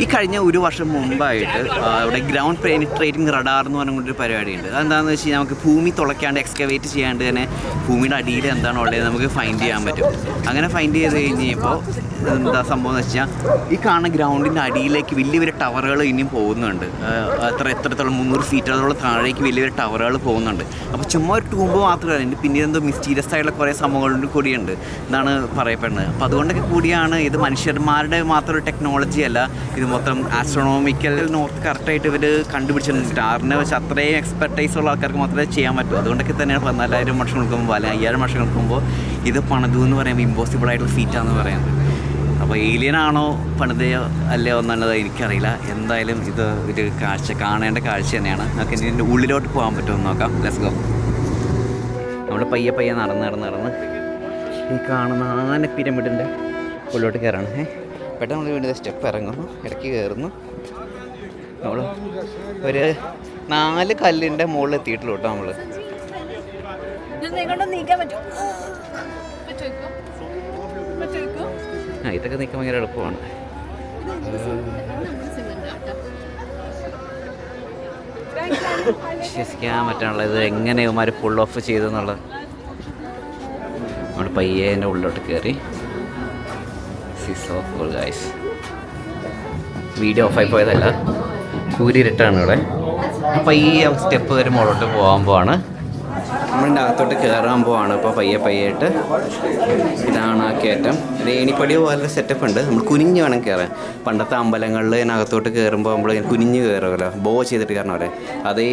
ഈ കഴിഞ്ഞ 1 വർഷം മുമ്പായിട്ട് ഇവിടെ ഗ്രൗണ്ട് പെനിട്രേറ്റിംഗ് റഡാർ എന്ന് പറഞ്ഞൊരു പരിപാടിയുണ്ട്. അതെന്താണെന്ന് വെച്ച് കഴിഞ്ഞാൽ നമുക്ക് ഭൂമി തുളയ്ക്കാണ്ട് എക്സ്കവേറ്റ് ചെയ്യാണ്ട് തന്നെ ഭൂമിയുടെ അടിയിൽ എന്താണോ ഉള്ളത് നമുക്ക് ഫൈൻഡ് ചെയ്യാൻ പറ്റും. അങ്ങനെ ഫൈൻഡ് ചെയ്ത് കഴിഞ്ഞപ്പോൾ എന്താ സംഭവം എന്ന് വെച്ചാൽ ഈ കാണുന്ന ഗ്രൗണ്ടിൻ്റെ അടിയിലേക്ക് വലിയ വലിയ ടവറുകൾ ഇനിയും പോകുന്നുണ്ട്. എത്രത്തോളം 300 ഫീറ്റോളം താഴേക്ക് വലിയ വലിയ ടവറുകൾ പോകുന്നുണ്ട്. അപ്പോൾ ചുമ്മാ ഒരു ടൂമ്പ് മാത്രമല്ല, എൻ്റെ പിന്നീട് എന്തോ മിസ്റ്റീരിയസ് ആയിട്ടുള്ള കുറേ സംഭവങ്ങൾ കൂടിയുണ്ട് എന്നാണ് പറയപ്പെടുന്നത്. അപ്പോൾ അതുകൊണ്ടൊക്കെ കൂടിയാണ് ഇത് മനുഷ്യന്മാരുടെ മാത്രം ഒരു ടെക്നോളജി അല്ല, ഇത് മൊത്തം ആസ്ട്രോണോമിക്കൽ നോർത്ത് കറക്റ്റായിട്ട് ഇവർ കണ്ടുപിടിച്ചിട്ടുണ്ട്. സ്റ്റാറിനെ വെച്ച് അത്രയും എക്സ്പെർട്ടൈസ് ഉള്ള ആൾക്കാർക്ക് മാത്രമേ ചെയ്യാൻ പറ്റൂ. അതുകൊണ്ടൊക്കെ തന്നെയാണ് 14000 വർഷങ്ങൾക്ക് മുമ്പ് അല്ലെങ്കിൽ 5000 വർഷങ്ങൾക്ക് മുമ്പ് ഇത് പണിതു എന്ന് പറയുമ്പോൾ ഇമ്പോസിബിൾ ആയിട്ടുള്ള ഫീറ്റാണെന്ന് പറയുന്നത്. അപ്പോൾ ഏലിയനാണോ പണിതയോ അല്ലയോ എന്നുള്ളത് എനിക്കറിയില്ല. എന്തായാലും ഇത് ഒരു കാണേണ്ട കാഴ്ച തന്നെയാണ്. നമുക്ക് ഇതിൻ്റെ ഉള്ളിലോട്ട് പോകാൻ പറ്റുമെന്ന് നോക്കാം. Let's go. നമ്മൾ പയ്യെ നടന്ന് ഈ കാണുന്ന 4 പിരമിഡിൻ്റെ ഉള്ളിലോട്ട് കയറാണ്. പെട്ടെന്ന് നമ്മൾ വീണ്ടും സ്റ്റെപ്പ് ഇറങ്ങുന്നു, ഇടയ്ക്ക് കയറുന്നു. നമ്മൾ ഒരു 4 കല്ലിൻ്റെ മുകളിൽ എത്തിയിട്ടുള്ളൂ കേട്ടോ. നമ്മൾ ഇതൊക്കെ നിൽക്കാൻ ഭയങ്കര എളുപ്പമാണ്. വിശ്വസിക്കാൻ പറ്റാനുള്ള ഇത് എങ്ങനെ ഇവന്മാർ ഫുൾ ഓഫ് ചെയ്തെന്നുള്ളത്. നമ്മൾ പയ്യെ എൻ്റെ ഉള്ളിലോട്ട് കയറി. So cool guys. വീഡിയോ ഓഫായി പോയതല്ല, കൂരിട്ടാണ് ഇവിടെ. അപ്പോൾ ഈ സ്റ്റെപ്പ് വരെ മുകളിലോട്ട് പോകാൻ പോവാണ്. നമ്മളിൻ്റെ അകത്തോട്ട് കയറാൻ പോവാണ്. അപ്പോൾ പയ്യായിട്ട് ഇതാണ് ആ കയറ്റം. ഒരു ഏണിപ്പടി പോലൊരു സെറ്റപ്പ് ഉണ്ട്. നമ്മൾ കുനിഞ്ഞ് വേണം കയറാൻ. പണ്ടത്തെ അമ്പലങ്ങളിൽ ഇതിനകത്തോട്ട് കയറുമ്പോൾ നമ്മൾ കുനിഞ്ഞ് കയറുമല്ലോ, ബോ ചെയ്തിട്ട് കയറണമല്ലേ, അതേ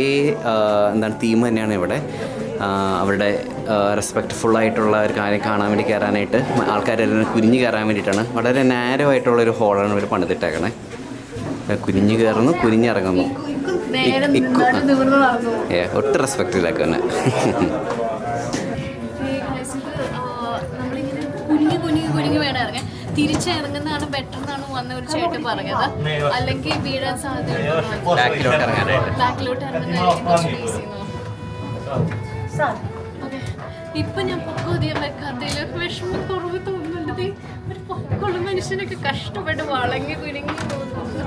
എന്താണ് തീം തന്നെയാണ് ഇവിടെ. അവരുടെ റെസ്പെക്റ്റ്ഫുള്ളായിട്ടുള്ള ഒരു കാര്യം കാണാൻ വേണ്ടി കയറാനായിട്ട് ആൾക്കാരെല്ലാം കുനിഞ്ഞ് കയറാൻ വേണ്ടിയിട്ടാണ്. വളരെ നാരോ ആയിട്ടുള്ളൊരു ഹോളാണ് ഇവർ പണിതിട്ടേക്കണേ. കുനിഞ്ഞ് കയറുന്നു, കുനിഞ്ഞിറങ്ങുന്നു. ഒട്ടും റെസ്പെക്റ്റ് ഇല്ലാക്ക തന്നെ. കുനിഞ്ഞ് വേണം ഇറങ്ങാൻ. തിരിച്ചിറങ്ങുന്നതാണ് ബെറ്റർ എന്നാണ് വന്ന ഒരു ചേട്ടൻ പറഞ്ഞത്. അല്ലെങ്കിൽ വീഴാൻ സാധ്യത ബാക്കിലോട്ട് ഇറങ്ങുന്നതായിരിക്കും. ഇപ്പൊ ഞാൻ പൊക്കോതിയാൻ വെക്കാത്തതിൽ വിഷമം കുറവ് തോന്നുന്നുണ്ട്. ഒരു പൊക്കമുള്ള മനുഷ്യനൊക്കെ കഷ്ടപ്പെട്ട് വളങ്ങി കുരുങ്ങി തോന്നുന്നു.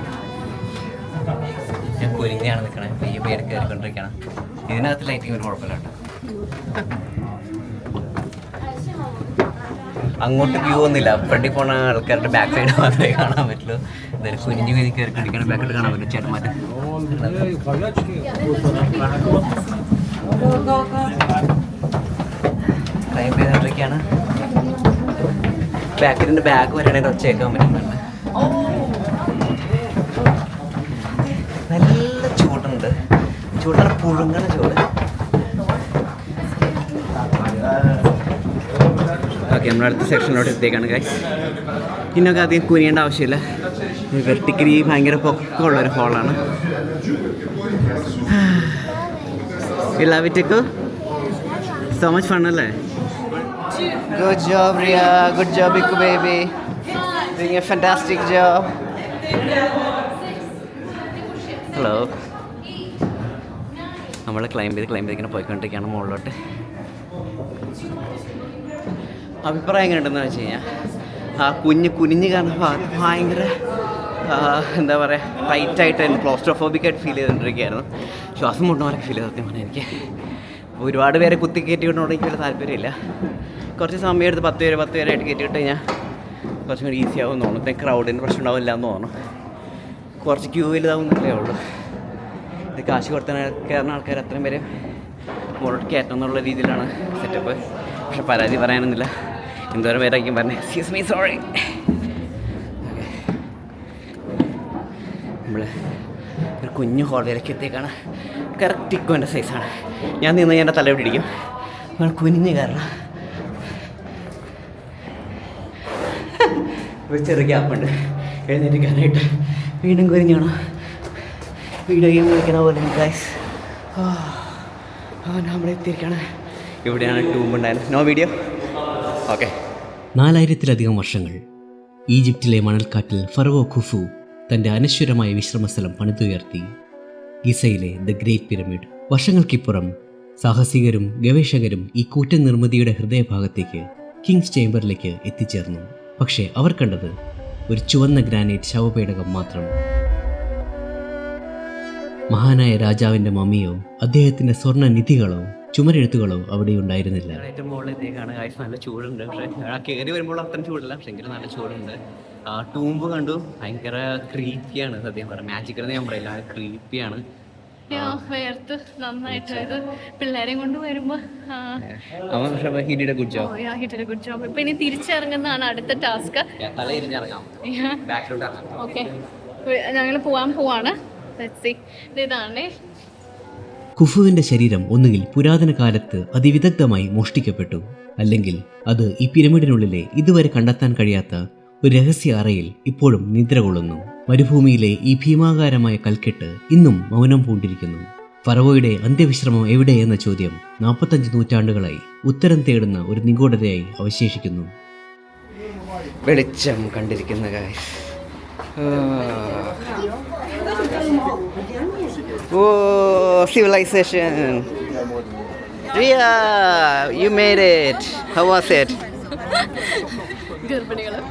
ഞാൻ കുരുങ്ങിയാണ് നിൽക്കണേ, പയ്യെ കയറിക്കൊണ്ടിരിക്കണം. ഇതിനകത്ത് ലൈറ്റിംഗ് ഒരു കുഴപ്പമില്ല കേട്ടോ. അങ്ങോട്ട് വ്യൂ ഒന്നുമില്ല, ഫ്രണ്ടിൽ പോണ ആൾക്കാരുടെ ബാക്ക് സൈഡ് മാത്രമേ കാണാൻ പറ്റുള്ളൂ. എന്തായാലും കുനിഞ്ഞ് കയറിക്കൊണ്ടിരിക്കണം, ബാക്കിൽ കാണാൻ പറ്റും. ചേട്ടന്മാർ ക്ലൈം ചെയ്തുകൊണ്ടിരിക്കുകയാണ്. ബാക്കിൻ്റെ ബാഗ് വരണമെങ്കിൽ ഒച്ച കേൾക്കാൻ പറ്റുന്നുണ്ട്. നല്ല ചൂടുണ്ട്, ചൂടാണ്, പുഴുങ്ങണ ചൂട്. ഓക്കെ, നമ്മളടുത്ത സെക്ഷനിലോട്ട് എത്തിയേക്കാണ് ഗൈസ്. ഇതിനൊക്കെ അധികം കുനിയേണ്ട ആവശ്യമില്ല. വെർട്ടിക്കലി ഭയങ്കര പൊക്കമുള്ളൊരു ഹോളാണ്. You love it, Tiku? So much fun, അല്ലേ? Good job, Ria. Good job, Iku baby. Doing a fantastic job. Hello. നമ്മൾ ക്ലൈംബ് ചെയ്ത് ഇങ്ങനെ പോയിക്കൊണ്ടിരിക്കുകയാണ് മുകളിലോട്ട്. അഭിപ്രായം എങ്ങനെയുണ്ടെന്ന് വെച്ച് കഴിഞ്ഞാൽ ആ കുനിഞ്ഞ് കാണുന്ന ഭാഗത്ത് ഭയങ്കര എന്താ പറയുക, ടൈറ്റായിട്ട് എനിക്ക് ക്ലോസ്ട്രോഫോബിക്കായിട്ട് ഫീൽ ചെയ്തുകൊണ്ടിരിക്കുകയായിരുന്നു. ശ്വാസം മുട്ടുന്നവരൊക്കെ ഫീൽ ചെയ്ത് സത്യമാണ് എനിക്ക്. ഒരുപാട് പേരെ കുത്തി കയറ്റിക്കൊണ്ടോണ്ട് എനിക്ക് വലിയ താല്പര്യമില്ല. കുറച്ച് സമയം എടുത്ത് 10 പേരായിട്ട് കയറ്റിയിട്ട് കഴിഞ്ഞാൽ കുറച്ചും കൂടി ഈസി ആവും തോന്നുന്നു. പിന്നെ ക്രൗഡിൻ്റെ പ്രശ്നം ഉണ്ടാവില്ല എന്ന് തോന്നുന്നു. കുറച്ച് ക്യൂ വലുതാവുന്നല്ലേ ഉള്ളൂ. ഇത് കാശ് കൊടുത്ത കയറുന്ന ആൾക്കാർ അത്രയും പേര് മുകളിൽ കയറ്റം എന്നുള്ള രീതിയിലാണ് സെറ്റപ്പ്. പക്ഷെ പരാതി പറയാനൊന്നുമില്ല. എന്തോരം പേരായിരിക്കും പറഞ്ഞത്. Excuse me, sorry. നമ്മൾ ഒരു കുഞ്ഞു ഹോൾവേയിലേക്ക് എത്തിയേക്കാണ്. കറക്റ്റ് ഇക്കോൻ്റെ സൈസാണ്. ഞാൻ നിന്ന് എൻ്റെ തല പിടിക്കും. നമ്മൾ കുനിഞ്ഞ് കയറണം. ഒരു ചെറിയ ഗ്യാപ്പുണ്ട് എഴുന്നേറ്റിക്കാനായിട്ട്. വീണ്ടും കുനിഞ്ഞാണോ വീഡിയോ ഗെയിം കളിക്കണ പോലെ ഗൈസ്. നമ്മളെത്തിയിരിക്കുകയാണ്. ഇവിടെയാണ് ടൂമ്പ് ഉണ്ടായിരുന്നത്. No video. ഓക്കെ. 4000-ലധികം വർഷങ്ങൾ ഈജിപ്തിലെ മണൽക്കാട്ടിൽ ഫറവോ ഖുഫു തൻ്റെ അനശ്വരമായ വിശ്രമസ്ഥലം പണിതുയർത്തി. ഗിസയിലെ ദ ഗ്രേറ്റ് പിരമിഡ്. വർഷങ്ങൾക്കിപ്പുറം സാഹസികരും ഗവേഷകരും ഈ കൂറ്റൻ നിർമ്മിതിയുടെ ഹൃദയഭാഗത്തേക്ക് കിങ്സ് ചേംബറിലേക്ക് എത്തിച്ചേർന്നു. പക്ഷേ അവർ കണ്ടത് ഒരു ചുവന്ന ഗ്രാനൈറ്റ് ശവപേടകം മാത്രം. മഹാനായ രാജാവിൻ്റെ മമ്മിയോ അദ്ദേഹത്തിൻ്റെ സ്വർണ്ണ നിധികളോ ചുമരെഴുത്തുകളോ അവിടെ ഉണ്ടായിരുന്നില്ല. ഏറ്റവും മുകളിലെത്തിയേക്കാണ്. കാഴ്ച നല്ല ചൂടുണ്ട്. പക്ഷേ കയറി വരുമ്പോൾ അത്രയും ചൂടില്ല. പക്ഷെ എങ്കിലും നല്ല ചൂടുണ്ട്. ടൂമ്പ് കണ്ടു. ഭയങ്കര ക്രീപ്പിയാണ് സത്യം പറയാം. മാജിക്കൽ ഞാൻ പറയില്ല, ക്രീപ്പിയാണ്. വേർത്ത് നന്നായിട്ട് പിള്ളേരെയും കൊണ്ട് വരുമ്പോ ഗുഡ് ജോബ്. Good job. ഇപ്പൊ ഇനി തിരിച്ചിറങ്ങുന്നതാണ് അടുത്ത ടാസ്ക്. തല ഇരിഞ്ഞിറങ്ങാം. ഓക്കെ, ഞങ്ങൾ പോവാണ്. ഇതാണേ ഖുഫുവിൻ്റെ ശരീരം ഒന്നുകിൽ പുരാതന കാലത്ത് അതിവിദഗ്ധമായി മോഷ്ടിക്കപ്പെട്ടു, അല്ലെങ്കിൽ അത് ഈ പിരമിഡിനുള്ളിലെ ഇതുവരെ കണ്ടെത്താൻ കഴിയാത്ത ഒരു രഹസ്യ അറയിൽ ഇപ്പോഴും നിദ്ര കൊള്ളുന്നു. മരുഭൂമിയിലെ ഈ ഭീമാകാരമായ കൽക്കെട്ട് ഇന്നും മൗനം പൂണ്ടിരിക്കുന്നു. ഫറവോയുടെ അന്ത്യവിശ്രമം എവിടെയെന്ന ചോദ്യം 45 നൂറ്റാണ്ടുകളായി ഉത്തരം തേടുന്ന ഒരു നിഗൂഢതയായി അവശേഷിക്കുന്നു. വെളിച്ചം കണ്ടിരിക്കുന്ന guys. Oh, civilization. Ria, you made it. How was it? ഗർഭിണികളും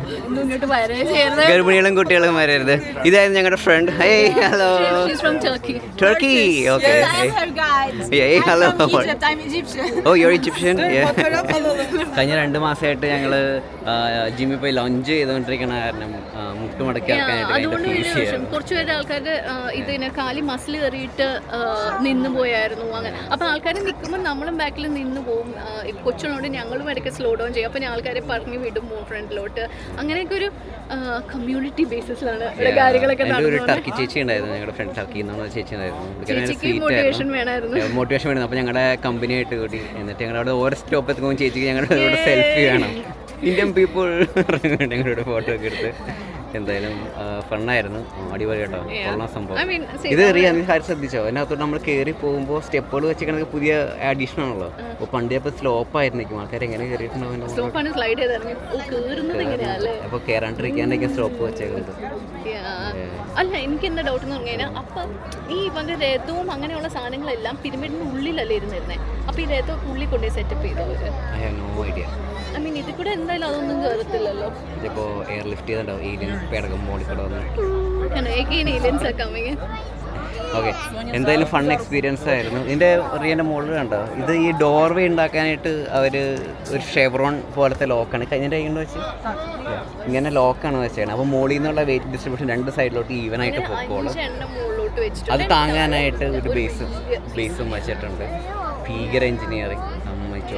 കുട്ടികളും വരരുത്. ഇതായിരുന്നു ഞങ്ങളുടെ friend. Hey, hello. Turkey. Okay. Hey, hello. Oh, you are Egyptian. കഴിഞ്ഞ 2 മാസമായിട്ട് ഞങ്ങൾ ജിമ്മിൽ പോയി ലഞ്ച് ചെയ്തുകൊണ്ടിരിക്കണ കാരണം മുട്ട് മടക്കി ആക്കാനായിട്ട് കുറച്ചുപേര് ആൾക്കാരുടെ ഇതിന് കാലി മസിൽ കയറിയിട്ട് നിന്ന് പോയായിരുന്നു. അങ്ങനെ അപ്പോൾ ആൾക്കാർ നിൽക്കുമ്പോൾ നമ്മളും ബാക്കിൽ നിന്ന് പോകും. കൊച്ചുള്ളതുകൊണ്ട് ഞങ്ങളും ഇടയ്ക്ക് സ്ലോ ഡൗൺ ചെയ്യും. അപ്പോൾ ആൾക്കാരെ പറഞ്ഞു വിടും ഫ്രണ്ടിലോട്ട്. അങ്ങനെയൊക്കെ ഒരു കമ്മ്യൂണിറ്റി ബേസിസിലാണ് ഇവിടെ കാര്യങ്ങളൊക്കെ നടക്കുന്നത്. ടർക്കി ചേച്ചി ഉണ്ടായിരുന്നു, ഞങ്ങളുടെ ഫ്രണ്ട് ടർക്കി എന്നുള്ള ചേച്ചി ഉണ്ടായിരുന്നു. മോട്ടിവേഷൻ വേണമായിരുന്നു. അപ്പോൾ ഞങ്ങളുടെ കമ്പനി ആയിട്ട് കൂടി. എന്നിട്ട് ഞങ്ങളുടെ ഓരോ സ്റ്റോപ്പ് എത്തുമ്പോൾ ചേച്ചിക്ക് ഞങ്ങളുടെ സെൽഫി വേണം. ഇന്ത്യൻ പീപ്പിൾ ഞങ്ങളുടെ ഫോട്ടോ ഒക്കെ എടുത്ത്. എന്തായാലും ഫണ്ണായിരുന്നു. അടിപൊളി കേട്ടോ. കൊള്ളാം സംഭവം. ഇത് റിയ ശ്രദ്ധിച്ചോ? അതിനകത്തോട്ട് നമ്മൾ കയറി പോകുമ്പോൾ സ്റ്റെപ്പുകൾ വെച്ചിരിക്കണത് പുതിയ അഡീഷൻ ആണല്ലോ. അപ്പോൾ പണ്ട് അപ്പോൾ സ്ലോപ്പ് ആയിരുന്നിരിക്കും. ആൾക്കാർ എങ്ങനെ കയറിയിട്ടുണ്ടാവും. അപ്പോൾ കയറാണ്ടിരിക്കാനൊക്കെ സ്ലോപ്പ് വെച്ചേക്കുന്നത്. അല്ല, എനിക്ക് എന്താ ഡൗട്ട് എന്ന് പറഞ്ഞു കഴിഞ്ഞാൽ അപ്പം ഈ പണ്ട് രഥവും അങ്ങനെയുള്ള സാധനങ്ങളെല്ലാം പിരമിഡിന്റെ ഉള്ളിലല്ലേ ഇരുന്നിരുന്നത്. അപ്പോൾ ഈ രഥമൊക്കെ ഉള്ളിൽ കൊണ്ടുപോയി സെറ്റപ്പ് ചെയ്തവര്. I have no idea. I mean ഇതിൽ കൂടെ എന്തായാലും അതൊന്നും കയറത്തില്ലല്ലോ. ഇതിപ്പോൾ എയർ ലിഫ്റ്റ് ചെയ്തിട്ടുണ്ടാവും. ഏലിയൻ പേടകം മോളിൽ കൂടെ വന്ന്. ഓക്കെ, എന്തായാലും ഫൺ എക്സ്പീരിയൻസ് ആയിരുന്നു. ഇതിൻ്റെ റിയൻ്റെ മോളിൽ കണ്ടോ, ഇത് ഈ ഡോർവേ ഉണ്ടാക്കാനായിട്ട് അവർ ഒരു ഷെവറോൺ പോലത്തെ ലോക്കാണ് കഴിഞ്ഞ കൊണ്ട് വെച്ച് ഇങ്ങനെ ലോക്കാണ് വെച്ചേക്കുന്നത്. അപ്പോൾ മോളിൽ നിന്നുള്ള വെയിറ്റ് ഡിസ്ട്രിബ്യൂഷൻ 2 സൈഡിലോട്ട് ഈവൻ ആയിട്ട് പൊക്കോളും. അത് താങ്ങാനായിട്ട് ഒരു ബേസും വെച്ചിട്ടുണ്ട്. ഭീകര എഞ്ചിനീയറിംഗ് സമ്മതിച്ചു.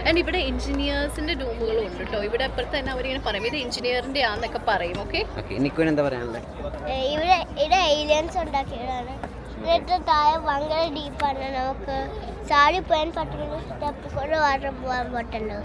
ആൻഡ് ഇവിടെ എഞ്ചിനീയേഴ്സിന്റെ റൂമുകളും ഉണ്ട് കേട്ടോ. ഇവിടെ അപ്പുറത്ത് തന്നെ അവരിങ്ങനെ പറയും ഇത് എഞ്ചിനീയറിന്റെ ആന്നൊക്കെ പറയും. ഓക്കെ, നിക്കുവിന് എന്താ പറയാനുള്ളത്? ഇവിടെ ഏലിയൻസ് ഉണ്ടാക്കിയതാണ്. ഇതിന്റെ താഴെ ഭയങ്കര ഡീപ്പാണ്. നമുക്ക് ചാടി പോകാൻ പറ്റുന്ന സ്റ്റെപ്പ് കൂടെ വാട്ടർ പോകാൻ പറ്റുള്ളൂ.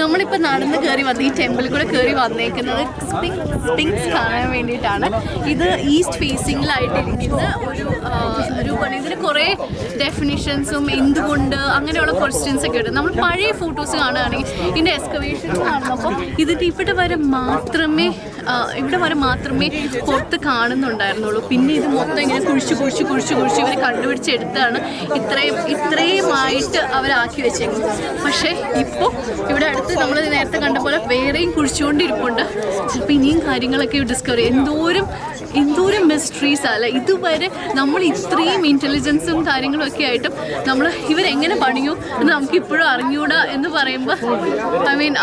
നമ്മളിപ്പോൾ നടന്ന് കയറി വന്ന് ഈ ടെമ്പിളിൽ കൂടെ കയറി വന്നേക്കുന്നത് സ്പിങ്സ് കാണാൻ വേണ്ടിയിട്ടാണ്. ഇത് ഈസ്റ്റ് ഫേസിങ്ങിലായിട്ടിരിക്കുന്ന ഒരു രൂപമാണ്. ഇതിന് കുറേ ഡെഫിനിഷൻസും എന്തുകൊണ്ട് അങ്ങനെയുള്ള ക്വസ്റ്റ്യൻസ് ഒക്കെ ഉണ്ട്. നമ്മൾ പഴയ ഫോട്ടോസ് കാണുകയാണെങ്കിൽ ഇതിൻ്റെ എക്സ്കവേഷൻസ് കാണുമ്പോൾ ഇതിൻ്റെ ഇവിടെ വരെ മാത്രമേ ഇവിടെ വരെ മാത്രമേ പുറത്ത് കാണുന്നുണ്ടായിരുന്നുള്ളൂ. പിന്നെ ഇത് മൊത്തം ഇങ്ങനെ കുഴിച്ച് ഇവർ കണ്ടുപിടിച്ചെടുത്താണ് ഇത്രയുമായിട്ട് അവരാക്കി വെച്ചേക്കുന്നത്. പക്ഷേ ഇപ്പോൾ ഇവിടെ അടുത്ത് നമ്മൾ നേരത്തെ കണ്ട പോലെ വേറെയും കുഴിച്ചുകൊണ്ടിരിപ്പുണ്ട്. ചിലപ്പോൾ ഇനിയും കാര്യങ്ങളൊക്കെ ഡിസ്കവർ ചെയ്യും. എന്തോരം മിസ്റ്ററീസ് അല്ല ഇതുവരെ. നമ്മൾ ഇത്രയും ഇൻ്റലിജൻസും കാര്യങ്ങളും ഒക്കെ ആയിട്ടും നമ്മൾ ഇവരെങ്ങനെ പണിയൂ എന്ന് നമുക്ക് ഇപ്പോഴും അറിഞ്ഞൂടാ എന്ന് പറയുമ്പോൾ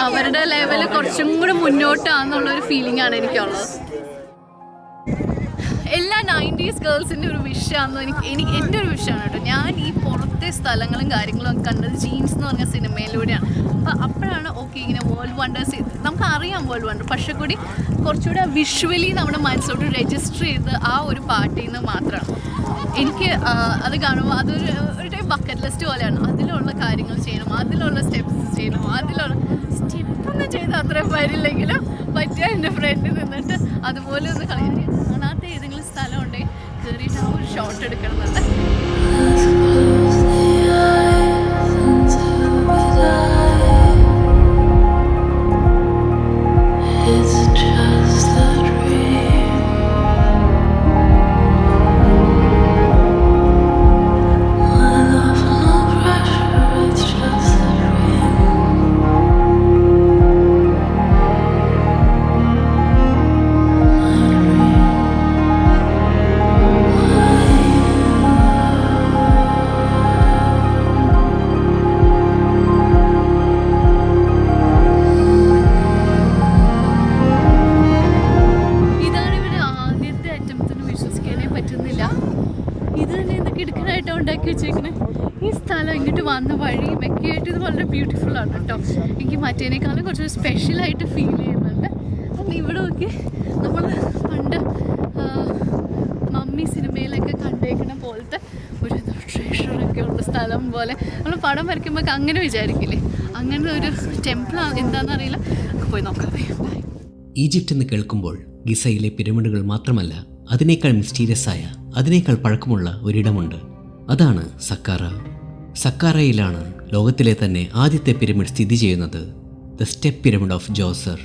അവരുടെ ലെവൽ കുറച്ചും കൂടെ മുന്നോട്ടാണെന്നുള്ളൊരു ഫീലിംഗ് ആണ് എനിക്കുള്ളത്. എല്ലാ 90s ഗേൾസിൻ്റെ ഒരു വിഷയമാണെന്ന് എനിക്ക് എൻ്റെ ഒരു വിഷയമാണ് കേട്ടോ. ഞാൻ ഈ പുറത്തെ സ്ഥലങ്ങളും കാര്യങ്ങളും ഒക്കെ കണ്ടത് ജീൻസ് എന്ന് പറഞ്ഞ സിനിമയിലൂടെയാണ്. അപ്പോഴാണ് ഓക്കെ ഇങ്ങനെ വേൾഡ് വണ്ടേഴ്സ് നമുക്ക് അറിയാം വേൾഡ് വണ്ടർ, പക്ഷെ കൂടി കുറച്ചുകൂടെ വിഷ്വലി നമ്മുടെ മനസ്സിലോട്ട് രജിസ്റ്റർ ചെയ്ത് ആ ഒരു പാർട്ടിൽ നിന്ന് മാത്രമാണ് എനിക്ക് അത് കാണുമ്പോൾ അതൊരു ടൈപ്പ് ബക്കറ്റ് ലിസ്റ്റ് പോലെയാണ്. അതിലുള്ള കാര്യങ്ങൾ ചെയ്യണം, അതിലുള്ള സ്റ്റെപ്സ് ചെയ്യണം, അതിലുള്ള സ്റ്റെപ്പൊന്നും ചെയ്ത് അത്രയും വരില്ലെങ്കിലും പറ്റിയ എൻ്റെ ഫ്രണ്ടിൽ നിന്നിട്ട് അതുപോലെ ഒന്ന് കാണാത്ത ഏതെങ്കിലും സ്ഥലം ഉണ്ടെങ്കിൽ കയറിയിട്ട് ആ ഒരു ഷോട്ട് എടുക്കണമെന്നുണ്ട്. ഈ സ്ഥലം ഇങ്ങോട്ട് വന്ന വഴിയും ഒക്കെ ആയിട്ട് ഇത് വളരെ ബ്യൂട്ടിഫുൾ ആണ് കേട്ടോ. എനിക്ക് മറ്റേനേക്കാളും കുറച്ച് സ്പെഷ്യലായിട്ട് ഫീൽ ചെയ്യുന്നുണ്ട്. അപ്പം ഇവിടെ നോക്കി നമ്മൾ പണ്ട് മമ്മി സിനിമയിലൊക്കെ കണ്ടേക്കുന്ന പോലത്തെ ഒരു ട്രഷറൊക്കെ ഉള്ള സ്ഥലം പോലെ നമ്മൾ പടം വരയ്ക്കുമ്പോൾ അങ്ങനെ വിചാരിക്കില്ലേ, അങ്ങനെ ഒരു ടെമ്പിൾ എന്താണെന്നറിയില്ല. പോയി നോക്കാം. ഈജിപ്റ്റ് എന്ന് കേൾക്കുമ്പോൾ ഗിസയിലെ പിരമിഡുകൾ മാത്രമല്ല, അതിനേക്കാൾ മിസ്റ്റീരിയസ് ആയ, അതിനേക്കാൾ പഴക്കമുള്ള ഒരിടമുണ്ട്. അതാണ് സക്കാറ. സക്കാറയിലാണ് ലോകത്തിലെ തന്നെ ആദ്യത്തെ പിരമിഡ് സ്ഥിതി ചെയ്യുന്നത്, ദ സ്റ്റെപ്പ് പിരമിഡ് ഓഫ് ജോസർ.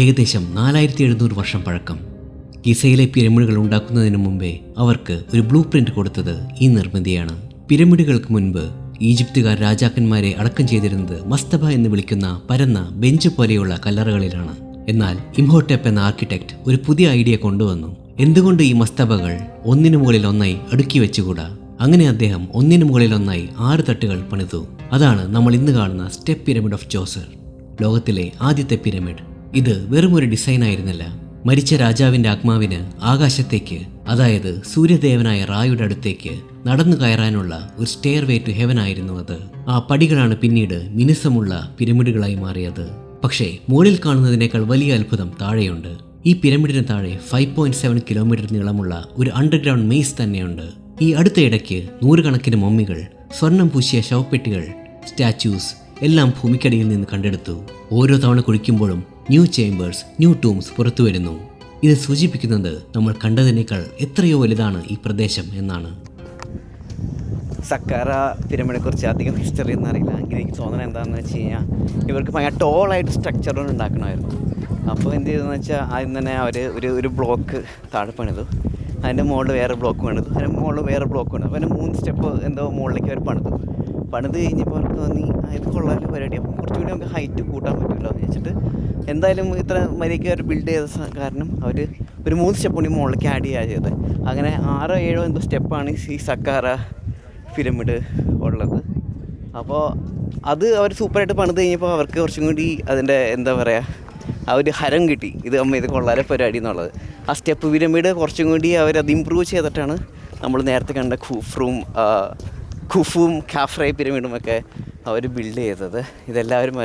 ഏകദേശം 4700 വർഷം പഴക്കം. ഗിസയിലെ പിരമിഡുകൾ ഉണ്ടാക്കുന്നതിന് മുമ്പേ അവർക്ക് ഒരു ബ്ലൂ പ്രിന്റ് കൊടുത്തത് ഈ നിർമ്മിതിയാണ്. പിരമിഡുകൾക്ക് മുൻപ് ഈജിപ്തുകാർ രാജാക്കന്മാരെ അടക്കം ചെയ്തിരുന്നത് മസ്തബ എന്ന് വിളിക്കുന്ന പരന്ന ബെഞ്ച് പോലെയുള്ള കല്ലറകളിലാണ്. എന്നാൽ ഇംഹോട്ടെപ്പ് എന്ന ആർക്കിടെക്ട് ഒരു പുതിയ ഐഡിയ കൊണ്ടുവന്നു. എന്തുകൊണ്ട് ഈ മസ്തബകൾ ഒന്നിനു മുകളിൽ ഒന്നായി അടുക്കി വെച്ചുകൂടാ? അങ്ങനെ അദ്ദേഹം ഒന്നിനു മുകളിൽ ഒന്നായി 6 തട്ടുകൾ പണിതു. അതാണ് നമ്മൾ ഇന്ന് കാണുന്ന സ്റ്റെപ്പ് പിരമിഡ് ഓഫ് ജോസർ, ലോകത്തിലെ ആദ്യത്തെ പിരമിഡ്. ഇത് വെറും ഒരു ഡിസൈൻ ആയിരുന്നില്ല. മരിച്ച രാജാവിന്റെ ആത്മാവിന് ആകാശത്തേക്ക്, അതായത് സൂര്യദേവനായ റായുടെ അടുത്തേക്ക് നടന്നു കയറാനുള്ള ഒരു സ്റ്റെയർ വേ ടു ഹെവൻ ആയിരുന്നു അത്. ആ പടികളാണ് പിന്നീട് മിനുസമുള്ള പിരമിഡുകളായി മാറിയത്. പക്ഷേ മുകളിൽ കാണുന്നതിനേക്കാൾ വലിയ അത്ഭുതം താഴെയുണ്ട്. ഈ പിരമിഡിന് താഴെ 5.7 കിലോമീറ്റർ നീളമുള്ള ഒരു അണ്ടർഗ്രൗണ്ട് മെയ്സ് തന്നെയുണ്ട്. ഈ അടുത്ത ഇടയ്ക്ക് 100 കണക്കിന് മമ്മികൾ, സ്വർണം പൂശിയ ശവപ്പെട്ടികൾ, സ്റ്റാച്യൂസ് എല്ലാം ഭൂമിക്കടിയിൽ നിന്ന് കണ്ടെടുത്തു. ഓരോ തവണ കുഴിക്കുമ്പോഴും ന്യൂ ചേംബേഴ്സ്, ന്യൂ ടൂംസ് പുറത്തു വരുന്നു. ഇത് സൂചിപ്പിക്കുന്നത് നമ്മൾ കണ്ടതിനേക്കാൾ എത്രയോ വലുതാണ് ഈ പ്രദേശം എന്നാണ്. സക്കാറ പിരമിഡിനെ കുറിച്ച് അധികം ഹിസ്റ്ററി ഒന്നും അറിയില്ല. എങ്കിൽ എനിക്ക് തോന്നുന്നത് എന്താണെന്ന് വെച്ച് കഴിഞ്ഞാൽ ഇവർക്ക് ഭയങ്കര ടോളായിട്ട് സ്ട്രക്ചറുകൾ ഉണ്ടാക്കണമായിരുന്നു. അപ്പോൾ എന്ത് ചെയ്തതെന്ന് വെച്ചാൽ ആദ്യം തന്നെ അവർ ഒരു ബ്ലോക്ക് താഴെ പണിതു, അതിൻ്റെ മുകളിൽ വേറെ ബ്ലോക്ക് പണിതു, അതിൻ്റെ മുകളിൽ വേറെ ബ്ലോക്ക് പണിതു. അപ്പോൾ അതിൻ്റെ 3 സ്റ്റെപ്പ് എന്തോ മുകളിലേക്ക് അവർ പണിത് കഴിഞ്ഞപ്പോൾ അവർക്ക് തോന്നി ഇത് കൊള്ളാലും പരിപാടി, അപ്പം കുറച്ചുകൂടി നമുക്ക് ഹൈറ്റ് കൂട്ടാൻ പറ്റുമല്ലോ എന്ന് വെച്ചിട്ട് എന്തായാലും ഇത്ര മര്യാദയ്ക്ക് അവർ ബിൽഡ് ചെയ്ത കാരണം അവർ ഒരു 3 സ്റ്റെപ്പ് കൂടി മുകളിലേക്ക് ആഡ് ചെയ്യുക ചെയ്തത്. അങ്ങനെ 6-7 എന്തോ സ്റ്റെപ്പാണ് ഈ സക്കാറ പിരമിഡ് ഉള്ളത്. അപ്പോൾ അത് അവർ സൂപ്പറായിട്ട് പണിത് കഴിഞ്ഞപ്പോൾ അവർക്ക് കുറച്ചും കൂടി അതിൻ്റെ എന്താ പറയുക, ആ ഒരു ഹരം കിട്ടി, ഇത് കൊള്ളാലെ പരിപാടി എന്നുള്ളത്. ആ സ്റ്റെപ്പ് പിരമിഡ് കുറച്ചും കൂടി അവരത് ഇമ്പ്രൂവ് ചെയ്തിട്ടാണ് നമ്മൾ നേരത്തെ കണ്ട ഖുഫും ഖാഫ്രൈ പിരമിഡുമൊക്കെ അവർ ബിൽഡ് ചെയ്തത്. ഇതെല്ലാവരും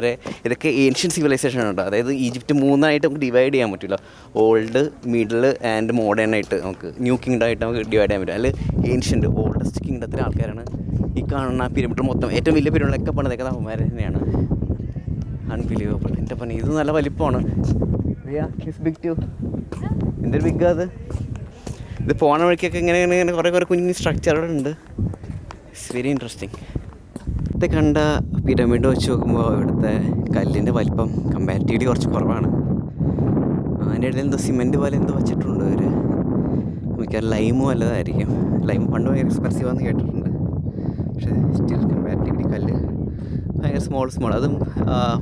ഇതൊക്കെ ഏൻഷ്യൻ സിവിലൈസേഷൻ ഉണ്ട്. അതായത് ഈജിപ്റ്റ് 3ആയിട്ട് നമുക്ക് ഡിവൈഡ് ചെയ്യാൻ പറ്റില്ല. ഓൾഡ്, മിഡിൽ ആൻഡ് മോഡേൺ ആയിട്ട് നമുക്ക് ന്യൂ കിങ്ഡം ആയിട്ട് നമുക്ക് ഡിവൈഡ് ചെയ്യാൻ പറ്റില്ല. അതിൽ ഏൻഷ്യൻ്റ് ഓൾഡസ്റ്റ് കിങ്ഡത്തിലെ ആൾക്കാരാണ് ഈ കാണുന്ന പിരമിഡ് മൊത്തം. ഏറ്റവും വലിയ പിരമിഡൊക്കെ പണിതേക്കുന്ന അവന്മാർ തന്നെയാണ്. അൺബിലീവബിൾ. എൻ്റെ പണി ഇത് നല്ല വലിപ്പമാണ്. എന്തൊരു ബിഗ് അത്. ഇത് പോണ വഴിക്കൊക്കെ ഇങ്ങനെ കുറേ കുഞ്ഞു സ്ട്രക്ചറുകളുണ്ട്. It's very interesting. ഇവിടുത്തെ കണ്ട പിരമിഡ് വെച്ച് നോക്കുമ്പോൾ ഇവിടുത്തെ കല്ലിൻ്റെ വലിപ്പം കമ്പാരിറ്റീവ്ലി കുറച്ച് കുറവാണ്. അതിൻ്റെ ഇടയിൽ എന്തോ സിമെൻറ്റ് പോലെ എന്തോ വെച്ചിട്ടുണ്ട് അവർ. മിക്കവാറും ലൈമും വല്ലതായിരിക്കും. ലൈം പണ്ട് ഭയങ്കര എക്സ്പെൻസീവാന്ന് കേട്ടിട്ടുണ്ട്. പക്ഷേ സ്റ്റിൽ കമ്പാരിറ്റീവ്ലി കല്ല് ഭയങ്കര സ്മോൾ അതും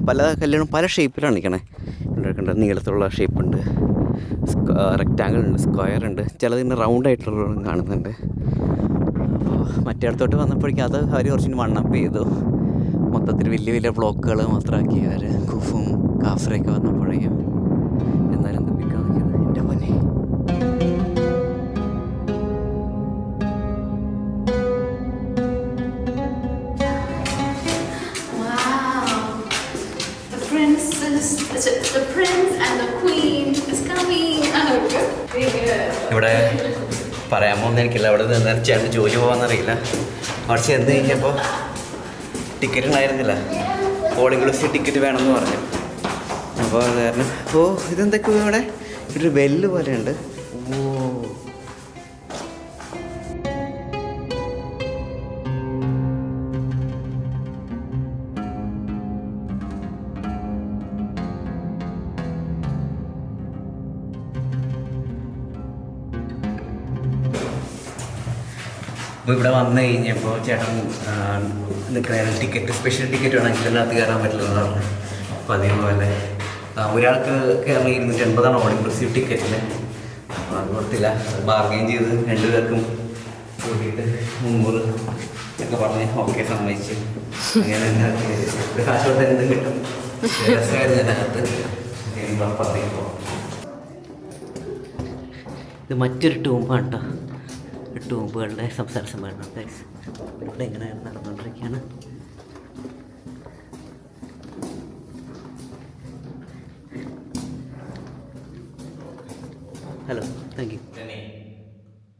പല കല്ലുകളും പല ഷേപ്പിലാണ് നിൽക്കണേ. കണ്ട നീളത്തുള്ള ഷേപ്പുണ്ട്, റെക്റ്റാങ്കിൾ ഉണ്ട്, സ്ക്വയർ ഉണ്ട്, ചിലതിന് റൗണ്ട് ആയിട്ടുള്ളതും കാണുന്നുണ്ട്. അപ്പോൾ മറ്റേ അടുത്തോട്ട് വന്നപ്പോഴേക്കും അത് അവർ കുറച്ചും വണ്ണപ്പ് ചെയ്തു. മൊത്തത്തിൽ വലിയ വലിയ ബ്ലോക്കുകൾ മാത്രമാക്കി അവർ കുഫും കാഫറയൊക്കെ വന്നപ്പോഴേക്കും. എന്നാലും എന്തിപ്പിക്കാൻ നിൽക്കുന്നത് എൻ്റെ പൊന്നെ. The prince and the queen is coming. ഇവിടെ പറയാമോ എന്ന് എനിക്കില്ല. അവിടെ നിന്ന് ചേട്ടൻ ജോലി പോകാമെന്നറിയില്ല. കുറച്ച് ചെന്ന് കഴിഞ്ഞപ്പോൾ ടിക്കറ്റ് ഉണ്ടായിരുന്നില്ല. ഓൾ ഇൻക്ലൂസീവ് ടിക്കറ്റ് വേണമെന്ന് പറഞ്ഞു. അപ്പോൾ അത് കാരണം ഇതെന്തൊക്കെയോ ഇവിടെ ഒരു ബെല്ല് പോലെയുണ്ട്. അപ്പോൾ ഇവിടെ വന്നു കഴിഞ്ഞപ്പോൾ ചേട്ടൻ നിൽക്കുന്ന ടിക്കറ്റ് സ്പെഷ്യൽ ടിക്കറ്റ് വേണമെങ്കിൽ ഇതിനകത്ത് കയറാൻ പറ്റില്ലെന്ന് പറഞ്ഞു. അപ്പോൾ അതേപോലെ ഒരാൾക്ക് കയറണം 280 ഓൾ ഇൻക്ലൂസീവ് ടിക്കറ്റിന്. അപ്പോൾ അത് കൊടുത്തില്ല. ബാർഗെയിൻ ചെയ്ത് 2 പേർക്കും കൂട്ടിയിട്ട് 300 ഒക്കെ പറഞ്ഞ് ഓക്കെ സമ്മതിച്ച്. അങ്ങനെ കാശ് കൊടുത്ത് എന്തും കിട്ടും. രസമായിരുന്നു അതിനകത്ത്. പറഞ്ഞപ്പോൾ ഇത് മറ്റൊരു ടൂമ്പാണ് കേട്ടോ. ടൂമ്പുകളുടെ സംസാര സമ്മേളനം ഇവിടെ ഇങ്ങനെ നടന്നുകൊണ്ടിരിക്കുകയാണ്. Hello, thank you.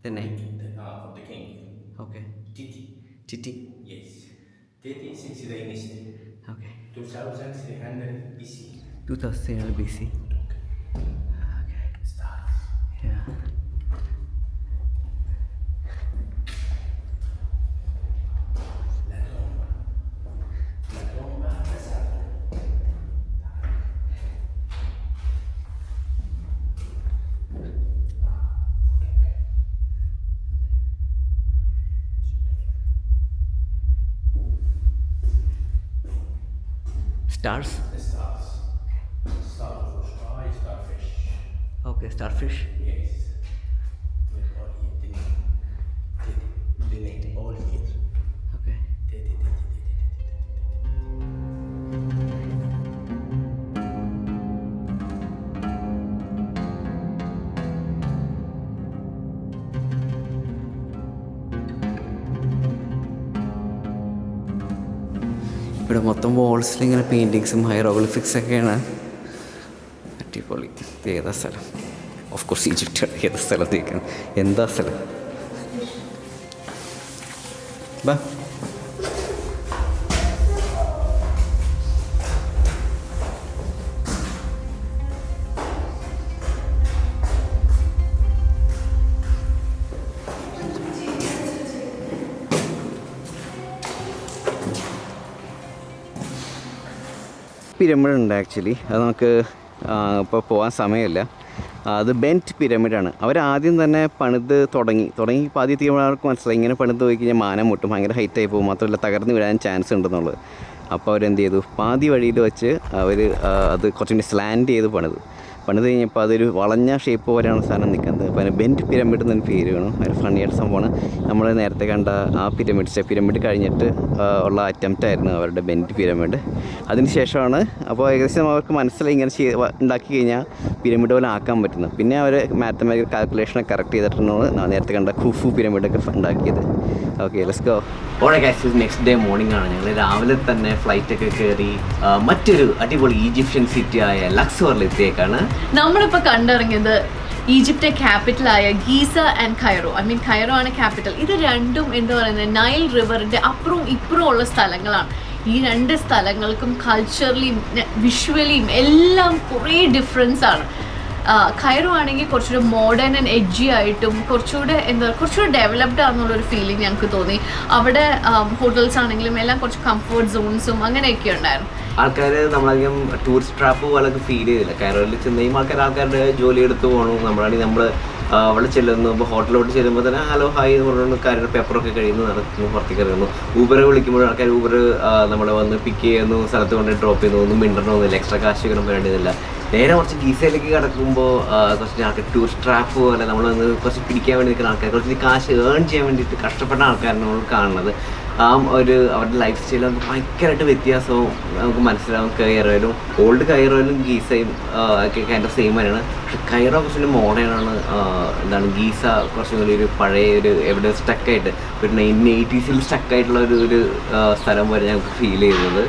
തന്നെ ഓക്കെ. ചിറ്റി. Teti since the initial. Okay. 2300 BC. 2300 BC. Okay. Stars. Yeah. La tomba pesada. Stars? The stars. Star of the sky, starfish. Okay, starfish. Yes. We're all here. The net all here. Okay. ഇവിടെ മൊത്തം വാൾസിൽ ഇങ്ങനെ പെയിൻറ്റിങ്സും ഹൈറോഗ്ലിഫിക്സൊക്കെയാണ്. അടിപൊളി. ഇത് ഏതാ സ്ഥലം? Of course ഈജിപ്റ്റാണ്. ഏതാ സ്ഥലത്തേക്കാണ്? എന്താ സ്ഥലം? ബാ. പിരമിഡ് ഉണ്ട് ആക്ച്വലി. അത് നമുക്ക് ഇപ്പോൾ പോകാൻ സമയമില്ല. അത് ബെൻറ്റ് പിരമിഡാണ്. അവരാദ്യം തന്നെ പണിത് തുടങ്ങി ആദ്യത്തേക്ക് അവർക്ക് മനസ്സിലായി ഇങ്ങനെ പണിത് പോയി കഴിഞ്ഞാൽ മാനം മുട്ടും, ഭയങ്കര ഹൈറ്റായി പോകും, മാത്രമല്ല തകർന്ന് വീഴാൻ ചാൻസ് ഉണ്ടെന്നുള്ളത്. അപ്പോൾ അവരെന്ത് ചെയ്തു, പാതി വഴിയിൽ വെച്ച് അവർ അത് കുറച്ചുകൂടി സ്ലാൻഡ് ചെയ്ത് പണിത് കഴിഞ്ഞപ്പോൾ അതൊരു വളഞ്ഞ ഷേപ്പ് പോലെയാണ് സാധനം നിൽക്കുന്നത്. അപ്പോൾ അതിന് ബെൻറ്റ് പിരമിഡ് എന്നൊരു പേര് വേണം. ഒരു ഫണ്ണിയായിട്ട് സംഭവമാണ്. നമ്മൾ നേരത്തെ കണ്ട ആ പിരമിഡ് കഴിഞ്ഞിട്ട് ഉള്ള അറ്റംപ്റ്റായിരുന്നു അവരുടെ ബെൻറ്റ് പിരമിഡ്. അതിന് ശേഷമാണ് അപ്പോൾ ഏകദേശം അവർക്ക് മനസ്സിലായി ഇങ്ങനെ ഉണ്ടാക്കി കഴിഞ്ഞാൽ പിരമിഡ് പോലെ ആക്കാൻ പറ്റുന്നത്. പിന്നെ അവർ മാത്തമാറ്റിക്കൽ കാൽക്കുലേഷനൊക്കെ കറക്റ്റ് ചെയ്തിട്ടാണ് നേരത്തെ കണ്ട ഖുഫു പിരമിഡൊക്കെ ഉണ്ടാക്കിയത്. Okay, let's go. ഓളെ ഗൈസ്, നെക്സ്റ്റ് ഡേ മോർണിംഗ് ആണ്. ഞങ്ങൾ രാവിലെ തന്നെ ഫ്ലൈറ്റൊക്കെ കയറി മറ്റൊരു അടിപൊളി ഈജിപ്ഷ്യൻ സിറ്റിയായ ലക്സോറിലെത്തിയേക്കാണ്. നമ്മളിപ്പോൾ കണ്ടിറങ്ങിയത് ഈജിപ്റ്റ് ക്യാപിറ്റലായ ഗീസ ആൻഡ് കൈറോ. കൈറോ ആണ് ക്യാപിറ്റൽ. ഇത് രണ്ടും എന്താ പറയുന്നത്, നൈൽ റിവറിൻ്റെ അപ്പുറവും ഇപ്പുറവും ഉള്ള സ്ഥലങ്ങളാണ്. ഈ രണ്ട് സ്ഥലങ്ങൾക്കും കൾച്ചറലിയും വിഷ്വലിയും എല്ലാം കുറേ ഡിഫറൻസ് ആണ്. കൈറോ ആണെങ്കിൽ കുറച്ചുകൂടെ മോഡേൺ ആൻഡ് എഡ്ജി ആയിട്ടും കുറച്ചുകൂടെ കുറച്ചുകൂടെ ഡെവലപ്ഡ് ആണെന്നുള്ളൊരു ഫീലിംഗ് ഞങ്ങൾക്ക് തോന്നി. അവിടെ ഹോട്ടൽസ് ആണെങ്കിലും എല്ലാം കുറച്ച് കംഫർട്ട് സോൺസും അങ്ങനെയൊക്കെ ഉണ്ടായിരുന്നു. ആൾക്കാർ നമ്മളധികം ടൂറിസ്റ്റ് ട്രാപ്പ് പോലൊക്കെ ഫീൽ ചെയ്തില്ല. കൈറോയിൽ ചെന്ന് കഴിയുമ്പോൾ ആൾക്കാരുടെ ജോലി എടുത്ത് പോകണം. നമ്മളാണെങ്കിൽ നമ്മൾ അവിടെ ചെല്ലുന്നു, ഇപ്പോൾ ഹോട്ടലിലോട്ട് ചെല്ലുമ്പോൾ തന്നെ ഹലോ ഹായ് എന്ന് പറഞ്ഞുകൊണ്ട് കാര്യങ്ങളുടെ പേപ്പറൊക്കെ കഴിയുന്നു, നടക്കുന്നു, പുറത്തേക്ക് ഇറങ്ങുന്നു. ഊബർ വിളിക്കുമ്പോൾ ആൾക്കാർ ഊബർ നമ്മളെ വന്ന് പിക്ക് ചെയ്യുന്നു, സ്ഥലത്ത് കൊണ്ട് ഡ്രോപ്പ് ചെയ്യുന്നു, ഒന്നും മിണ്ടണമെന്നില്ല, എക്സ്ട്രാ കാശ് ഒന്നും വേണ്ടതില്ല. നേരെ കുറച്ച് ഗീസയിലേക്ക് കിടക്കുമ്പോൾ കുറച്ച് ആൾക്കാർ ടൂറിസ്റ്റ് ട്രാപ്പ് പോലെ നമ്മളൊന്ന് കുറച്ച് പിടിക്കാൻ വേണ്ടി നിൽക്കുന്ന ആൾക്കാർ, കുറച്ച് കാശ് ഏൺ ചെയ്യാൻ വേണ്ടിയിട്ട് കഷ്ടപ്പെട്ട ആൾക്കാരാണ് നമ്മൾ കാണുന്നത്. അവരുടെ ലൈഫ് സ്റ്റൈൽ നമുക്ക് ഭയങ്കരമായിട്ട് വ്യത്യാസവും നമുക്ക് മനസ്സിലാവും. കൈറോയിലും ഓൾഡ് കൈറോയിലും ഗീസയും ഒക്കെ കൈൻഡ് ഓഫ് സെയിം തന്നെയാണ്. പക്ഷെ കൈറോ കുറച്ചുകൂടി മോഡേണാണ്. ഗീസ കുറച്ചും കൂടി ഒരു പഴയ ഒരു എവിടെ സ്റ്റക്കായിട്ട് ഒരു 1980s സ്റ്റക്കായിട്ടുള്ള ഒരു സ്ഥലം പോലെ ഞങ്ങൾക്ക് ഫീൽ ചെയ്യുന്നത്.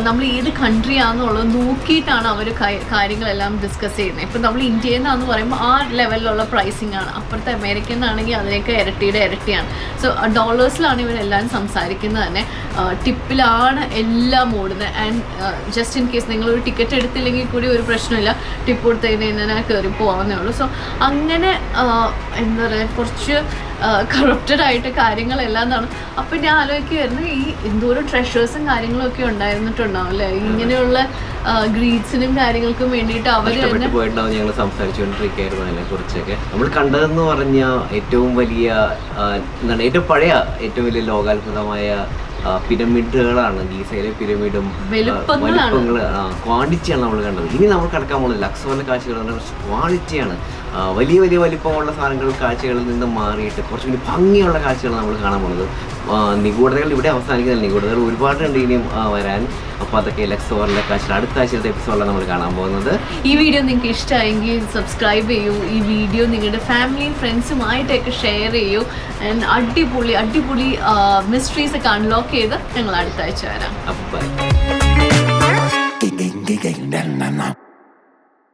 നമ്മൾ ഏത് കൺട്രി ആണെന്നുള്ളത് നോക്കിയിട്ടാണ് അവർ കാര്യങ്ങളെല്ലാം ഡിസ്കസ് ചെയ്യുന്നത്. ഇപ്പം നമ്മൾ ഇന്ത്യയിൽ നിന്നാന്ന് പറയുമ്പോൾ ആ ലെവലിലുള്ള പ്രൈസിങ് ആണ്. അപ്പുറത്തെ അമേരിക്കൻ ആണെങ്കിൽ അതിനൊക്കെ ഇരട്ടിയാണ്. സോ ഡോളേഴ്സിലാണ് ഇവരെല്ലാവരും സംസാരിക്കുന്നത് തന്നെ. ടിപ്പിലാണ് എല്ലാം ഓടുന്നത്. ആൻഡ് ജസ്റ്റ് ഇൻ കേസ് നിങ്ങളൊരു ടിക്കറ്റ് എടുത്തില്ലെങ്കിൽ കൂടി ഒരു പ്രശ്നമില്ല, ടിപ്പ് കൊടുത്തതിന് കയറി പോകാവുന്നേ ഉള്ളൂ. സോ അങ്ങനെ എന്താ പറയുക, കുറച്ച് കറപ്റ്റഡ് ആയിട്ട് കാര്യങ്ങളെല്ലാം എന്നാണ്. അപ്പം ഞാൻ ആലോചിക്കുമായിരുന്നു ഈ എന്തോരം ട്രഷേഴ്സും കാര്യങ്ങളൊക്കെ ഉണ്ടായിരുന്നിട്ടുണ്ടാവും അല്ലേ ഇങ്ങനെയുള്ള ഗ്രീഡ്സിനും കാര്യങ്ങൾക്കും വേണ്ടിയിട്ട് അവർ പോയിട്ടുണ്ടാവും. ഞങ്ങൾ സംസാരിച്ചുകൊണ്ടിരിക്കുകയായിരുന്നു അതിനെ കുറിച്ചൊക്കെ. നമ്മൾ കണ്ടതെന്ന് പറഞ്ഞാൽ ഏറ്റവും വലിയ എന്താണ് ഏറ്റവും പഴയ ഏറ്റവും വലിയ ലോകാത്ഭുതമായ പിരമിഡുകളാണ്. ഗീസയിലെ പിരമിഡും വലിപ്പങ്ങൾ ക്വാണ്ടിറ്റിയാണ് നമ്മൾ കണ്ടത്. ഇനി നമ്മൾ കടക്കാൻ പോകുന്നത് ലക്സോറിലെ കാഴ്ചകൾ കുറച്ച് ക്വാളിറ്റിയാണ്. വലിയ വലിയ വലിപ്പമുള്ള സാധനങ്ങൾ കാഴ്ചകളിൽ നിന്ന് മാറിയിട്ട് കുറച്ചുകൂടി ഭംഗിയുള്ള കാഴ്ചകൾ നമ്മൾ കാണാൻ പോകുന്നത്. നിഗൂഢതകൾ ഇവിടെ അവസാനിക്കുന്നില്ല, നിഗൂഢതകൾ ഒരുപാടുണ്ട് ഇനിയും വരാൻ. അപ്പോൾ അതൊക്കെ ലക്സോറിലെ കാഴ്ചകൾ അടുത്ത ആഴ്ചത്തെ എപ്പിസോഡിലാണ് നമ്മൾ കാണാൻ പോകുന്നത്. ഈ വീഡിയോ നിങ്ങൾക്ക് ഇഷ്ടമായെങ്കിൽ സബ്സ്ക്രൈബ് ചെയ്യൂ. ഈ വീഡിയോ നിങ്ങളുടെ ഫാമിലിയും ഫ്രണ്ട്സുമായിട്ടൊക്കെ ഷെയർ ചെയ്യൂ. ആൻഡ് അടിപൊളി മിസ്റ്ററീസ് ഒക്കെ അൺലോക്ക് ചെയ്ത് ഞങ്ങൾ അടുത്ത ആഴ്ച വരാം. അപ്പോൾ ബൈ.